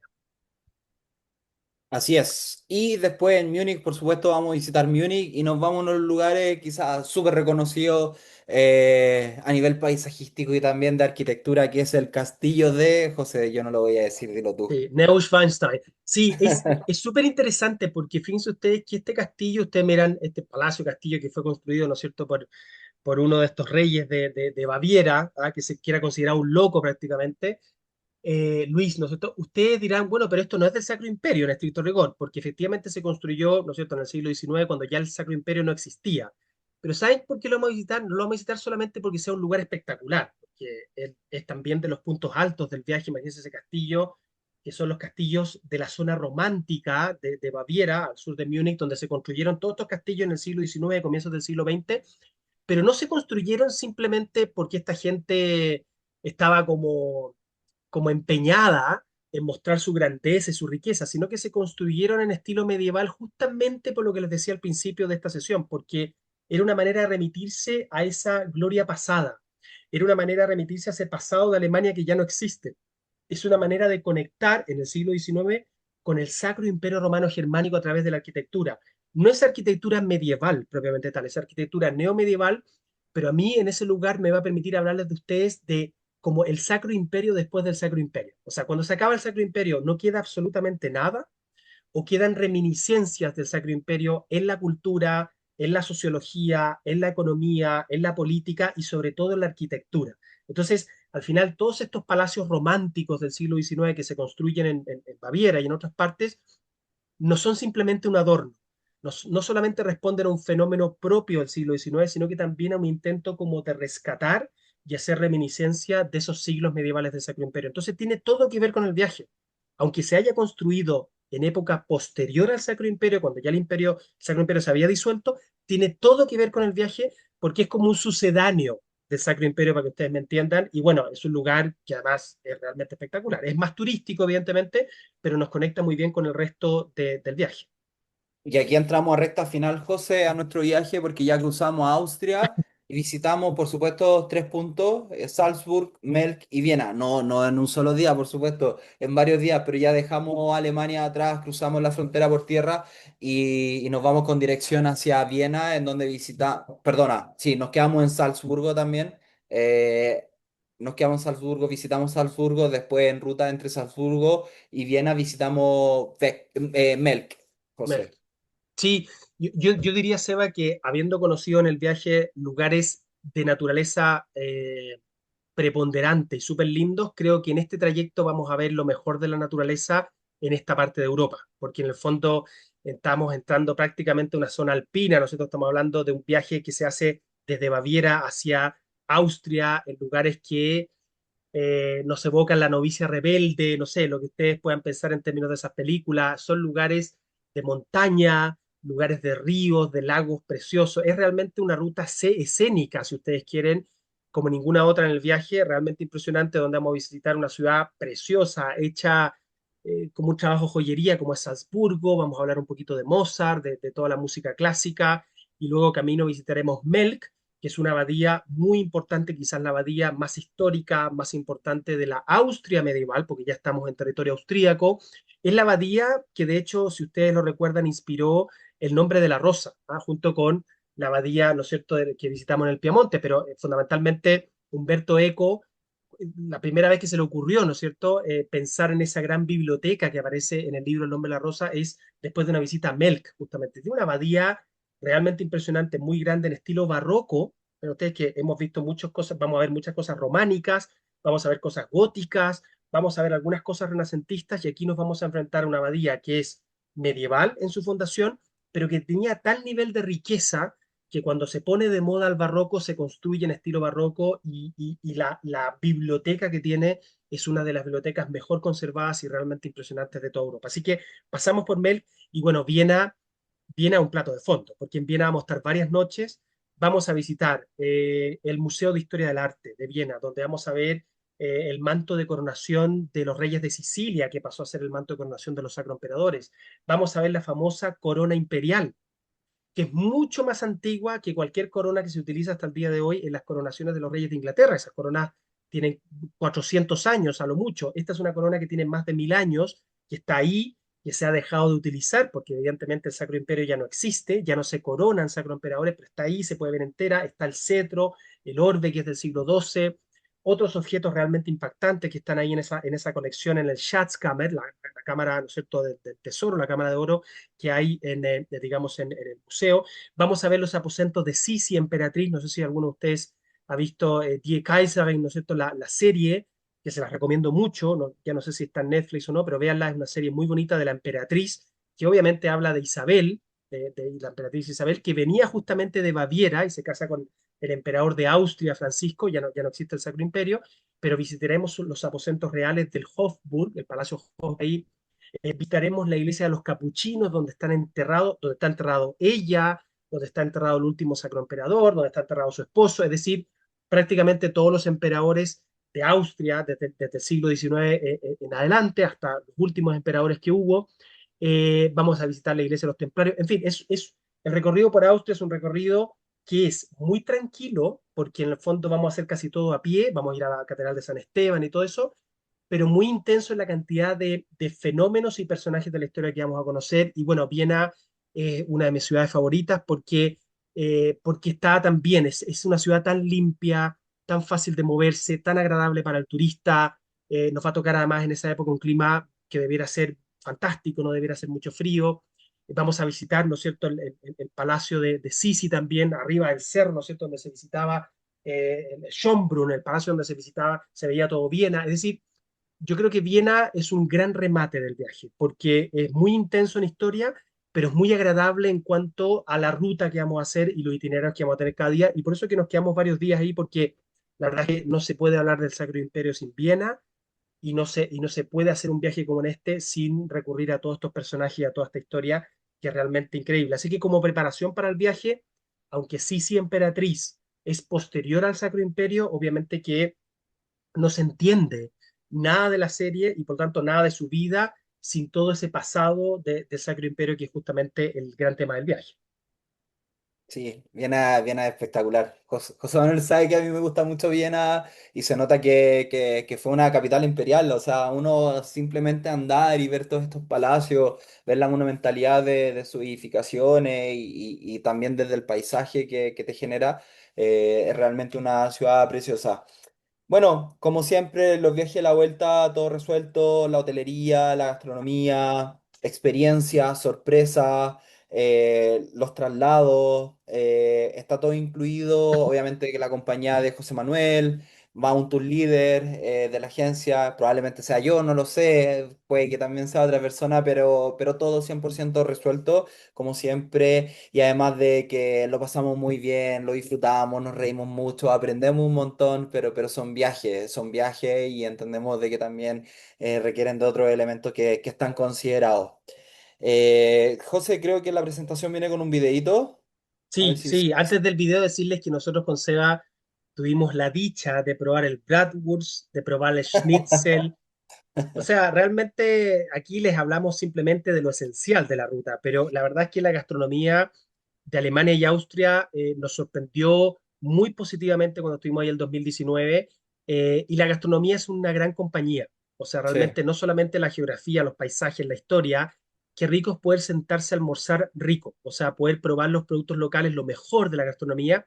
[SPEAKER 1] Así es. Y después en Múnich, por supuesto, vamos a visitar Múnich y nos vamos a unos lugares quizás súper reconocidos a nivel paisajístico y también de arquitectura, que es el castillo de José. Yo no lo voy a decir, dilo tú.
[SPEAKER 2] Neuschwanstein. Sí, es súper interesante porque fíjense ustedes que este castillo, ustedes miran este palacio castillo que fue construido, ¿no es cierto?, por uno de estos reyes de Baviera, ¿ah? Que era considerado un loco prácticamente. Luis, ¿no es cierto? Ustedes dirán, bueno, pero esto no es del Sacro Imperio en estricto rigor, porque efectivamente se construyó, ¿no es cierto?, en el siglo XIX, cuando ya el Sacro Imperio no existía. Pero ¿saben por qué lo vamos a visitar? No lo vamos a visitar solamente porque sea un lugar espectacular, porque es también de los puntos altos del viaje. Imagínense ese castillo, que son los castillos de la zona romántica de Baviera, al sur de Múnich, donde se construyeron todos estos castillos en el siglo XIX, comienzos del siglo XX, pero no se construyeron simplemente porque esta gente estaba como empeñada en mostrar su grandeza y su riqueza, sino que se construyeron en estilo medieval justamente por lo que les decía al principio de esta sesión, porque era una manera de remitirse a esa gloria pasada, era una manera de remitirse a ese pasado de Alemania que ya no existe. Es una manera de conectar en el siglo XIX con el Sacro Imperio Romano Germánico a través de la arquitectura. No es arquitectura medieval propiamente tal, es arquitectura neomedieval, pero a mí en ese lugar me va a permitir hablarles de ustedes de como el Sacro Imperio después del Sacro Imperio. O sea, cuando se acaba el Sacro Imperio no queda absolutamente nada o quedan reminiscencias del Sacro Imperio en la cultura, en la sociología, en la economía, en la política y sobre todo en la arquitectura. Entonces, al final, todos estos palacios románticos del siglo XIX que se construyen en Baviera y en otras partes no son simplemente un adorno. No solamente responden a un fenómeno propio del siglo XIX, sino que también a un intento como de rescatar y hacer reminiscencia de esos siglos medievales del Sacro Imperio. Entonces tiene todo que ver con el viaje. Aunque se haya construido en época posterior al Sacro Imperio, cuando ya el Sacro Imperio se había disuelto, tiene todo que ver con el viaje porque es como un sucedáneo. del Sacro Imperio para que ustedes me entiendan. Y bueno, es un lugar que además es realmente espectacular. Es más turístico, evidentemente, pero nos conecta muy bien con el resto del viaje.
[SPEAKER 1] Y aquí entramos a recta final, José, a nuestro viaje porque ya cruzamos Austria y visitamos, por supuesto, tres puntos, Salzburg, Melk y Viena. No, no en un solo día, por supuesto, en varios días, pero ya dejamos Alemania atrás, cruzamos la frontera por tierra y nos vamos con dirección hacia Viena, en donde visitamos, perdona, sí, nos quedamos en Salzburgo también. Nos quedamos en Salzburgo, visitamos Salzburgo, después en ruta entre Salzburgo y Viena visitamos Melk,
[SPEAKER 2] Melk.
[SPEAKER 1] José.
[SPEAKER 2] Sí, yo diría, Seba, que habiendo conocido en el viaje lugares de naturaleza preponderante y súper lindos, creo que en este trayecto vamos a ver lo mejor de la naturaleza en esta parte de Europa, porque en el fondo estamos entrando prácticamente a una zona alpina. Nosotros estamos hablando de un viaje que se hace desde Baviera hacia Austria, en lugares que nos evocan La novicia rebelde, no sé, lo que ustedes puedan pensar en términos de esas películas. Son lugares de montaña, lugares de ríos, de lagos preciosos. Es realmente una ruta escénica, si ustedes quieren, como ninguna otra en el viaje, realmente impresionante, donde vamos a visitar una ciudad preciosa, hecha con un trabajo joyería como es Salzburgo. Vamos a hablar un poquito de Mozart, de toda la música clásica, y luego camino visitaremos Melk, que es una abadía muy importante, quizás la abadía más histórica, más importante de la Austria medieval, porque ya estamos en territorio austríaco. Es la abadía que, de hecho, si ustedes lo recuerdan, inspiró el nombre de la rosa, ¿ah? Junto con la abadía, ¿no es cierto?, que visitamos en el Piamonte, pero fundamentalmente Humberto Eco, la primera vez que se le ocurrió, ¿no es cierto?, pensar en esa gran biblioteca que aparece en el libro El nombre de la rosa es después de una visita a Melk, justamente. Tiene una abadía realmente impresionante, muy grande en estilo barroco, pero ustedes que hemos visto muchas cosas, vamos a ver muchas cosas románicas, vamos a ver cosas góticas, vamos a ver algunas cosas renacentistas, y aquí nos vamos a enfrentar a una abadía que es medieval en su fundación, pero que tenía tal nivel de riqueza que cuando se pone de moda el barroco se construye en estilo barroco, y la biblioteca que tiene es una de las bibliotecas mejor conservadas y realmente impresionantes de toda Europa. Así que pasamos por Mel y bueno, Viena un plato de fondo, porque en Viena vamos a estar varias noches. Vamos a visitar el Museo de Historia del Arte de Viena, donde vamos a ver el manto de coronación de los reyes de Sicilia, que pasó a ser el manto de coronación de los sacroemperadores. Vamos a ver la famosa corona imperial, que es mucho más antigua que cualquier corona que se utiliza hasta el día de hoy en las coronaciones de los reyes de Inglaterra. Esas coronas tienen 400 años a lo mucho. Esta es una corona que tiene más de 1000 años, que está ahí, que se ha dejado de utilizar porque evidentemente el Sacro Imperio ya no existe, ya no se coronan sacroemperadores, pero está ahí, se puede ver entera. Está el cetro, el orbe, que es del siglo XII, otros objetos realmente impactantes que están ahí en esa colección, en el Schatzkammer, la cámara, ¿no es cierto?, del tesoro, la cámara de oro que hay digamos, en el museo. Vamos a ver los aposentos de Sisi, emperatriz. No sé si alguno de ustedes ha visto Die Kaiserin, ¿no es cierto?, la serie, que se las recomiendo mucho. No, ya no sé si está en Netflix o no, pero véanla, es una serie muy bonita de la emperatriz, que obviamente habla de Isabel, de la emperatriz Isabel, que venía justamente de Baviera y se casa con el emperador de Austria, Francisco. Ya no existe el Sacro Imperio, pero visitaremos los aposentos reales del Hofburg, el Palacio Hofburg, ahí. Visitaremos la iglesia de los capuchinos, donde está enterrado ella, donde está enterrado el último sacroemperador, donde está enterrado su esposo, es decir, prácticamente todos los emperadores de Austria desde el siglo XIX en adelante, hasta los últimos emperadores que hubo. Vamos a visitar la iglesia de los templarios. En fin, el recorrido por Austria es un recorrido que es muy tranquilo, porque en el fondo vamos a hacer casi todo a pie. Vamos a ir a la Catedral de San Esteban y todo eso, pero muy intenso en la cantidad de fenómenos y personajes de la historia que vamos a conocer. Y bueno, Viena es una de mis ciudades favoritas porque está tan bien, es una ciudad tan limpia, tan fácil de moverse, tan agradable para el turista. Nos va a tocar además en esa época un clima que debiera ser fantástico, no debiera ser mucho frío. Vamos a visitar, ¿no es cierto?, el palacio de Sisi también, arriba del cerro, ¿no es cierto?, donde se visitaba el Schönbrunn, el palacio donde se visitaba, se veía todo Viena. Es decir, yo creo que Viena es un gran remate del viaje, porque es muy intenso en historia, pero es muy agradable en cuanto a la ruta que vamos a hacer y los itinerarios que vamos a tener cada día. Y por eso es que nos quedamos varios días ahí, porque la verdad es que no se puede hablar del Sacro Imperio sin Viena, y no se puede hacer un viaje como en este sin recurrir a todos estos personajes y a toda esta historia, que es realmente increíble. Así que como preparación para el viaje, aunque sí, sí, Emperatriz es posterior al Sacro Imperio, obviamente que no se entiende nada de la serie y por tanto nada de su vida sin todo ese pasado del Sacro Imperio que es justamente el gran tema del viaje.
[SPEAKER 1] Sí, Viena es espectacular. José Manuel sabe que a mí me gusta mucho Viena y se nota que fue una capital imperial. O sea, uno simplemente andar y ver todos estos palacios, ver la monumentalidad de sus edificaciones y también desde el paisaje que te genera, es realmente una ciudad preciosa. Bueno, como siempre, los viajes a la vuelta, todo resuelto, la hotelería, la gastronomía, experiencias, sorpresas, los traslados, está todo incluido. Obviamente que la compañía de José Manuel, va un tour líder de la agencia, probablemente sea yo, no lo sé, puede que también sea otra persona, pero todo 100% resuelto, como siempre. Y además de que lo pasamos muy bien, lo disfrutamos, nos reímos mucho, aprendemos un montón, pero son viajes y entendemos de que también requieren de otros elementos que están considerados. José, creo que la presentación viene con un videíto. A ver
[SPEAKER 2] Sí,
[SPEAKER 1] si...
[SPEAKER 2] sí, antes del video decirles que nosotros con Seba tuvimos la dicha de probar el Bratwurst, de probar el Schnitzel. O sea, realmente aquí les hablamos simplemente de lo esencial de la ruta, pero la verdad es que la gastronomía de Alemania y Austria nos sorprendió muy positivamente cuando estuvimos ahí el 2019, y la gastronomía es una gran compañía. O sea,
[SPEAKER 1] Sí.
[SPEAKER 2] realmente no solamente la geografía, los paisajes, la historia, qué rico es poder sentarse a almorzar rico, o sea, poder probar los productos locales, lo mejor de la gastronomía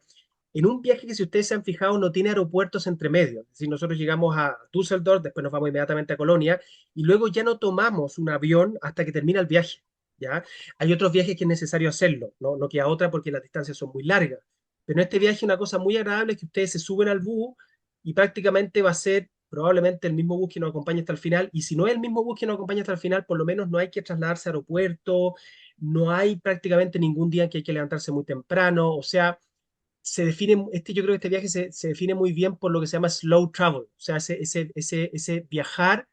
[SPEAKER 2] en un viaje que, si ustedes se han fijado, no tiene aeropuertos entre medio. Es decir, nosotros llegamos a Düsseldorf, después nos vamos inmediatamente a Colonia y luego ya no tomamos un avión hasta que termina el viaje. ¿Ya? Hay otros viajes que es necesario hacerlo, no, no queda otra porque las distancias son muy largas. Pero en este viaje una cosa muy agradable es que ustedes se suben al bus y prácticamente va a ser probablemente el mismo bus que nos acompaña hasta el final. Y si no es el mismo bus que nos acompaña hasta el final, por lo menos no hay que trasladarse a aeropuerto, no hay prácticamente ningún día en que hay que levantarse muy temprano. O sea, se define, yo creo que este viaje se define muy bien por lo que se llama slow travel, o sea, ese viajar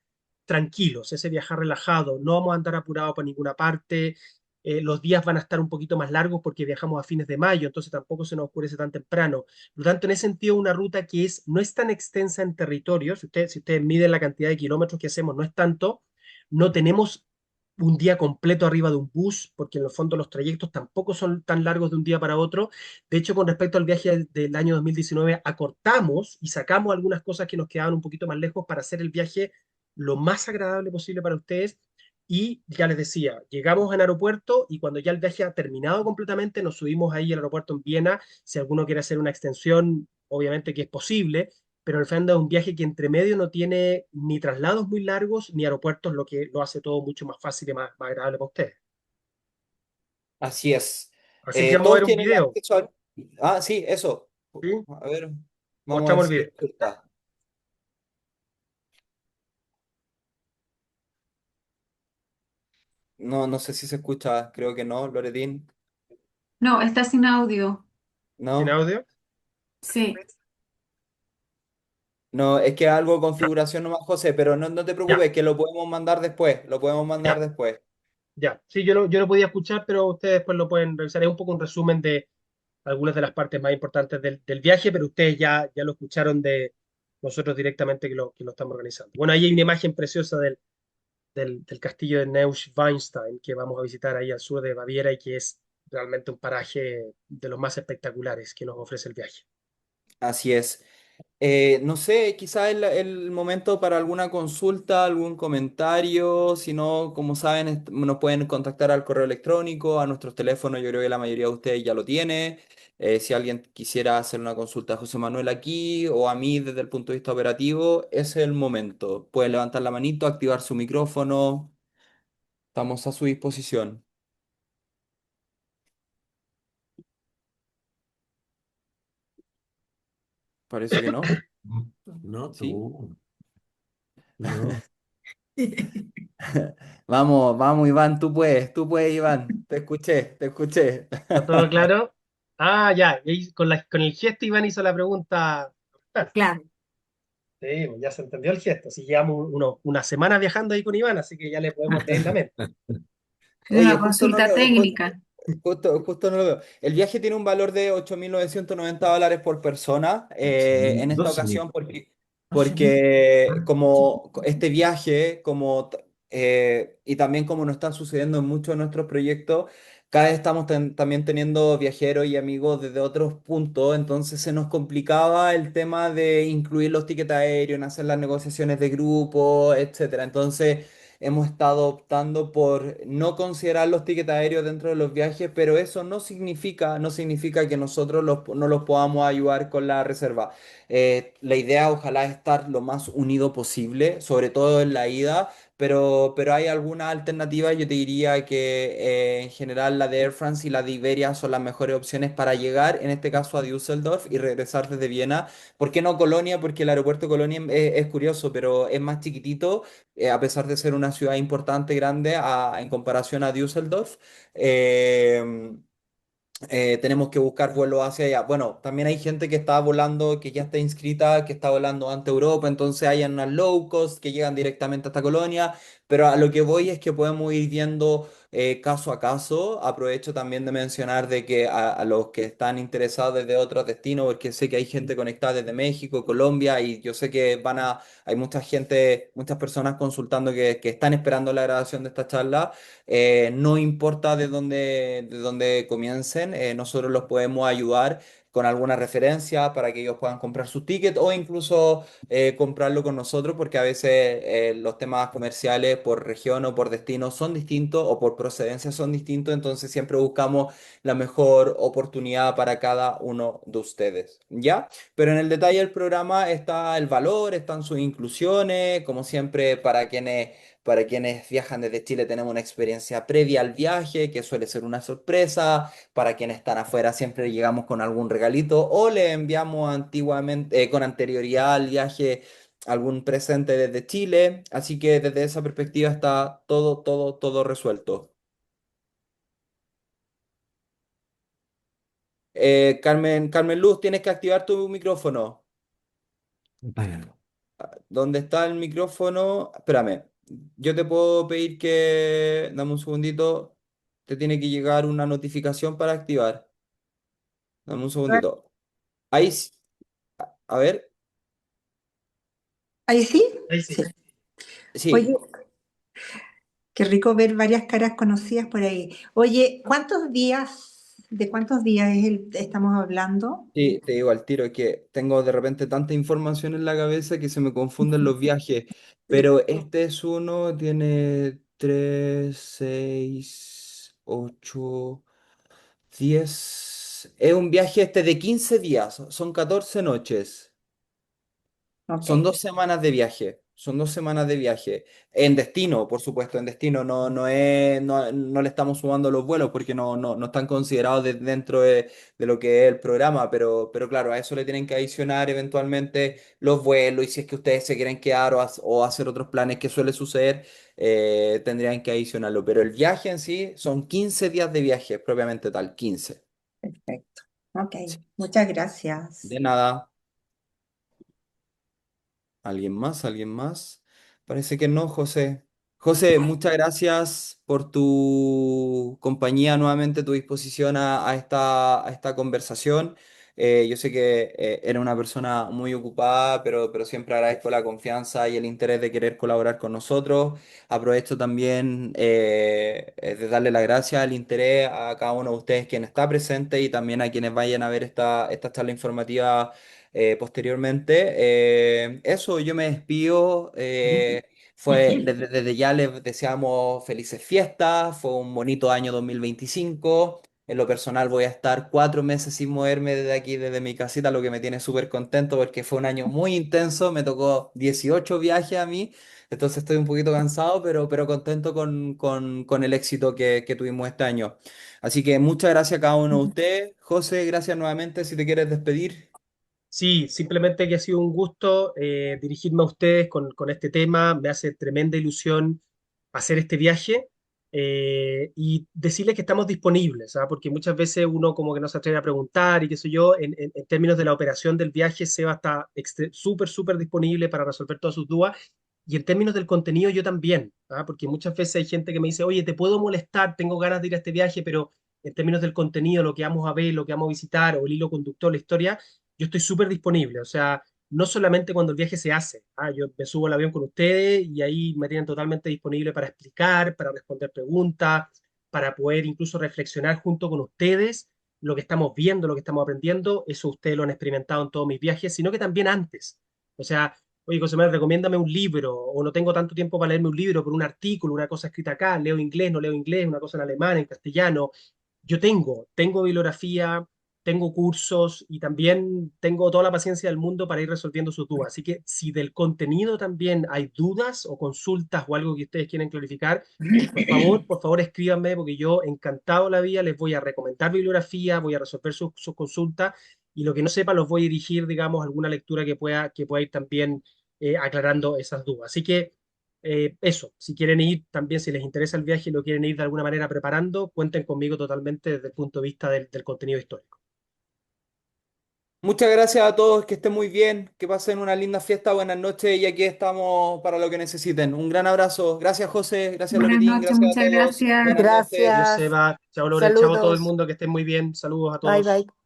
[SPEAKER 2] tranquilos, ese viajar relajado, no vamos a andar apurados para ninguna parte, los días van a estar un poquito más largos porque viajamos a fines de mayo, entonces tampoco se nos oscurece tan temprano. Por lo tanto, en ese sentido, una ruta que no es tan extensa en territorio, si ustedes miden la cantidad de kilómetros que hacemos, no es tanto, no tenemos un día completo arriba de un bus, porque en el fondo los trayectos tampoco son tan largos de un día para otro. De hecho, con respecto al viaje del año 2019, acortamos y sacamos algunas cosas que nos quedaban un poquito más lejos para hacer el viaje lo más agradable posible para ustedes. Y ya les decía, llegamos al aeropuerto y cuando ya el viaje ha terminado completamente, nos subimos ahí al aeropuerto en Viena. Si alguno quiere hacer una extensión, obviamente que es posible, pero en el fondo es un viaje que entre medio no tiene ni traslados muy largos ni aeropuertos, lo que lo hace todo mucho más fácil y más agradable para ustedes.
[SPEAKER 1] Así es.
[SPEAKER 2] Así que vamos a
[SPEAKER 1] Todos
[SPEAKER 2] ver un
[SPEAKER 1] tienen
[SPEAKER 2] video,
[SPEAKER 1] acceso al... Ah, sí, eso.
[SPEAKER 2] ¿sí?
[SPEAKER 1] A ver, vamos a ver
[SPEAKER 2] Mostramos el
[SPEAKER 1] si
[SPEAKER 2] video.
[SPEAKER 1] está. No, no sé si se escucha, creo que no, Loretín.
[SPEAKER 3] No, está sin audio.
[SPEAKER 2] ¿Sin
[SPEAKER 1] No,
[SPEAKER 2] audio?
[SPEAKER 3] Sí.
[SPEAKER 1] no, es que algo de configuración nomás, José, pero no te
[SPEAKER 2] Ya,
[SPEAKER 1] preocupes, que lo podemos mandar después, lo podemos mandar
[SPEAKER 2] ya,
[SPEAKER 1] después.
[SPEAKER 2] ya. Sí, yo lo podía escuchar, pero ustedes después lo pueden revisar. Es un poco un resumen de algunas de las partes más importantes del viaje, pero ustedes ya lo escucharon de nosotros directamente que lo estamos organizando. Bueno, ahí hay una imagen preciosa del castillo de Neuschwanstein que vamos a visitar ahí al sur de Baviera y que es realmente un paraje de los más espectaculares que nos ofrece el viaje.
[SPEAKER 1] Así es. No sé, quizá el momento para alguna consulta, algún comentario, si no, como saben, nos pueden contactar al correo electrónico, a nuestros teléfonos, yo creo que la mayoría de ustedes ya lo tiene. Si alguien quisiera hacer una consulta a José Manuel aquí o a mí desde el punto de vista operativo, ese es el momento. Puede levantar la manito, activar su micrófono, estamos a su disposición. Parece que no,
[SPEAKER 4] No,
[SPEAKER 1] ¿sí?
[SPEAKER 4] tú. No.
[SPEAKER 1] Vamos, vamos, Iván, tú puedes, Iván, te escuché.
[SPEAKER 2] ¿Está todo claro? Ah, ya. Y con el gesto Iván hizo la pregunta.
[SPEAKER 3] Claro.
[SPEAKER 2] Sí, pues ya se entendió el gesto. Si llevamos una semana viajando ahí con Iván, así que ya le podemos leer la mente.
[SPEAKER 3] Es
[SPEAKER 1] Oye,
[SPEAKER 3] una consulta técnica.
[SPEAKER 1] Justo no lo veo. El viaje tiene un valor de $8.990 por persona en esta
[SPEAKER 4] 12.000.
[SPEAKER 1] ocasión porque como este viaje, y también como nos está sucediendo en muchos de nuestros proyectos, cada vez estamos también teniendo viajeros y amigos desde otros puntos, entonces se nos complicaba el tema de incluir los tickets aéreos, en hacer las negociaciones de grupo, etcétera. Entonces hemos estado optando por no considerar los tickets aéreos dentro de los viajes, pero eso no significa que nosotros no los podamos ayudar con la reserva. La idea ojalá es estar lo más unido posible, sobre todo en la ida, pero hay algunas alternativas. Yo te diría que en general la de Air France y la de Iberia son las mejores opciones para llegar, en este caso a Düsseldorf y regresar desde Viena. ¿Por qué no Colonia? Porque el aeropuerto de Colonia es curioso, pero es más chiquitito a pesar de ser una ciudad importante, grande, en comparación a Düsseldorf. Eh, Tenemos que buscar vuelos hacia allá. Bueno, también hay gente que está volando, que ya está inscrita, que está volando ante Europa, entonces hay unas low cost que llegan directamente hasta Colonia, pero a lo que voy es que podemos ir viendo caso a caso. Aprovecho también de mencionar de que a los que están interesados desde otros destinos, porque sé que hay gente conectada desde México, Colombia, y yo sé que hay mucha gente, muchas personas consultando que están esperando la grabación de esta charla. No importa de dónde comiencen, nosotros los podemos ayudar con alguna referencia para que ellos puedan comprar sus tickets o incluso comprarlo con nosotros, porque a veces los temas comerciales por región o por destino son distintos o por procedencia son distintos, entonces siempre buscamos la mejor oportunidad para cada uno de ustedes, ¿ya? Pero en el detalle del programa está el valor, están sus inclusiones, como siempre para quienes viajan desde Chile tenemos una experiencia previa al viaje, que suele ser una sorpresa. Para quienes están afuera siempre llegamos con algún regalito o le enviamos antiguamente, con anterioridad al viaje algún presente desde Chile. Así que desde esa perspectiva está todo, todo, todo resuelto. Carmen Luz, tienes que activar tu micrófono.
[SPEAKER 4] Apágalo.
[SPEAKER 1] ¿Dónde está el micrófono? Espérame. Yo te puedo pedir que, dame un segundito, te tiene que llegar una notificación para activar. Dame un segundito. Ahí, a ver,
[SPEAKER 5] ¿Ahí sí?
[SPEAKER 2] Ahí sí.
[SPEAKER 5] Sí. Oye,
[SPEAKER 1] sí,
[SPEAKER 5] qué rico ver varias caras conocidas por ahí. Oye, de cuántos días estamos hablando?
[SPEAKER 1] sí, te digo al tiro que tengo de repente tanta información en la cabeza que se me confunden los viajes, pero este es uno, tiene 3, 6, 8, 10. Es un viaje de 15 días, son 14 noches.
[SPEAKER 5] Ok,
[SPEAKER 1] Son 2 semanas de viaje, son 2 semanas de viaje. En destino, por supuesto, en destino no le estamos sumando los vuelos porque no están considerados dentro de lo que es el programa, pero claro, a eso le tienen que adicionar eventualmente los vuelos y si es que ustedes se quieren quedar o hacer otros planes que suele suceder, tendrían que adicionarlo. Pero el viaje en sí son 15 días de viaje, propiamente tal, 15.
[SPEAKER 5] perfecto. Ok, muchas
[SPEAKER 1] De
[SPEAKER 5] gracias.
[SPEAKER 1] nada. ¿Alguien más? ¿Alguien más? Parece que no, José. José, muchas gracias por tu compañía, nuevamente tu disposición a esta conversación. Yo sé que eres una persona muy ocupada, pero siempre agradezco la confianza y el interés de querer colaborar con nosotros. Aprovecho también de darle las gracias, al interés a cada uno de ustedes quien está presente y también a quienes vayan a ver esta charla informativa posteriormente. Eso, yo me despido. Desde ya les deseamos felices fiestas. Fue un bonito año 2025. En lo personal voy a estar 4 meses sin moverme desde aquí, desde mi casita, lo que me tiene súper contento porque fue un año muy intenso. Me tocó 18 viajes a mí. Entonces estoy un poquito cansado, pero contento con el éxito que tuvimos este año. Así que muchas gracias a cada uno de ustedes. José, gracias nuevamente. Si te quieres despedir.
[SPEAKER 2] Sí, simplemente que ha sido un gusto dirigirme a ustedes con este tema. Me hace tremenda ilusión hacer este viaje y decirles que estamos disponibles, ¿ah? Porque muchas veces uno como que no se atreve a preguntar y qué sé yo. En términos de la operación del viaje, Seba está súper, súper disponible para resolver todas sus dudas. Y en términos del contenido, yo también, ¿ah? Porque muchas veces hay gente que me dice, oye, te puedo molestar, tengo ganas de ir a este viaje, pero en términos del contenido, lo que vamos a ver, lo que vamos a visitar, o el hilo conductor, la historia, yo estoy súper disponible. O sea, no solamente cuando el viaje se hace. Yo me subo al avión con ustedes y ahí me tienen totalmente disponible para explicar, para responder preguntas, para poder incluso reflexionar junto con ustedes lo que estamos viendo, lo que estamos aprendiendo. Eso ustedes lo han experimentado en todos mis viajes, sino que también antes. O sea, oye, José Manuel, recomiéndame un libro, o no tengo tanto tiempo para leerme un libro, pero un artículo, una cosa escrita acá, leo inglés, no leo inglés, una cosa en alemán, en castellano. Yo tengo bibliografía, tengo cursos y también tengo toda la paciencia del mundo para ir resolviendo sus dudas. Así que si del contenido también hay dudas o consultas o algo que ustedes quieren clarificar, por favor escríbanme porque yo encantado la vida les voy a recomendar bibliografía, voy a resolver sus consultas y lo que no sepa los voy a dirigir, digamos, a alguna lectura que pueda ir también aclarando esas dudas. Así que eso, si quieren ir también, si les interesa el viaje y lo quieren ir de alguna manera preparando, cuenten conmigo totalmente desde el punto de vista del contenido histórico.
[SPEAKER 1] Muchas gracias a todos, que estén muy bien, que pasen una linda fiesta, buenas noches y aquí estamos para lo que necesiten. Un gran abrazo. Gracias, José, gracias,
[SPEAKER 3] Buenas
[SPEAKER 1] Loretín,
[SPEAKER 3] noches,
[SPEAKER 1] gracias a
[SPEAKER 3] muchas
[SPEAKER 1] todos.
[SPEAKER 3] gracias.
[SPEAKER 1] Buenas noches.
[SPEAKER 2] Adiós,
[SPEAKER 6] Gracias.
[SPEAKER 2] Seba. Chao, Lore. Chao a todo el
[SPEAKER 6] Saludos.
[SPEAKER 2] mundo. Que estén muy bien. Saludos a
[SPEAKER 6] Bye,
[SPEAKER 2] todos.
[SPEAKER 6] bye.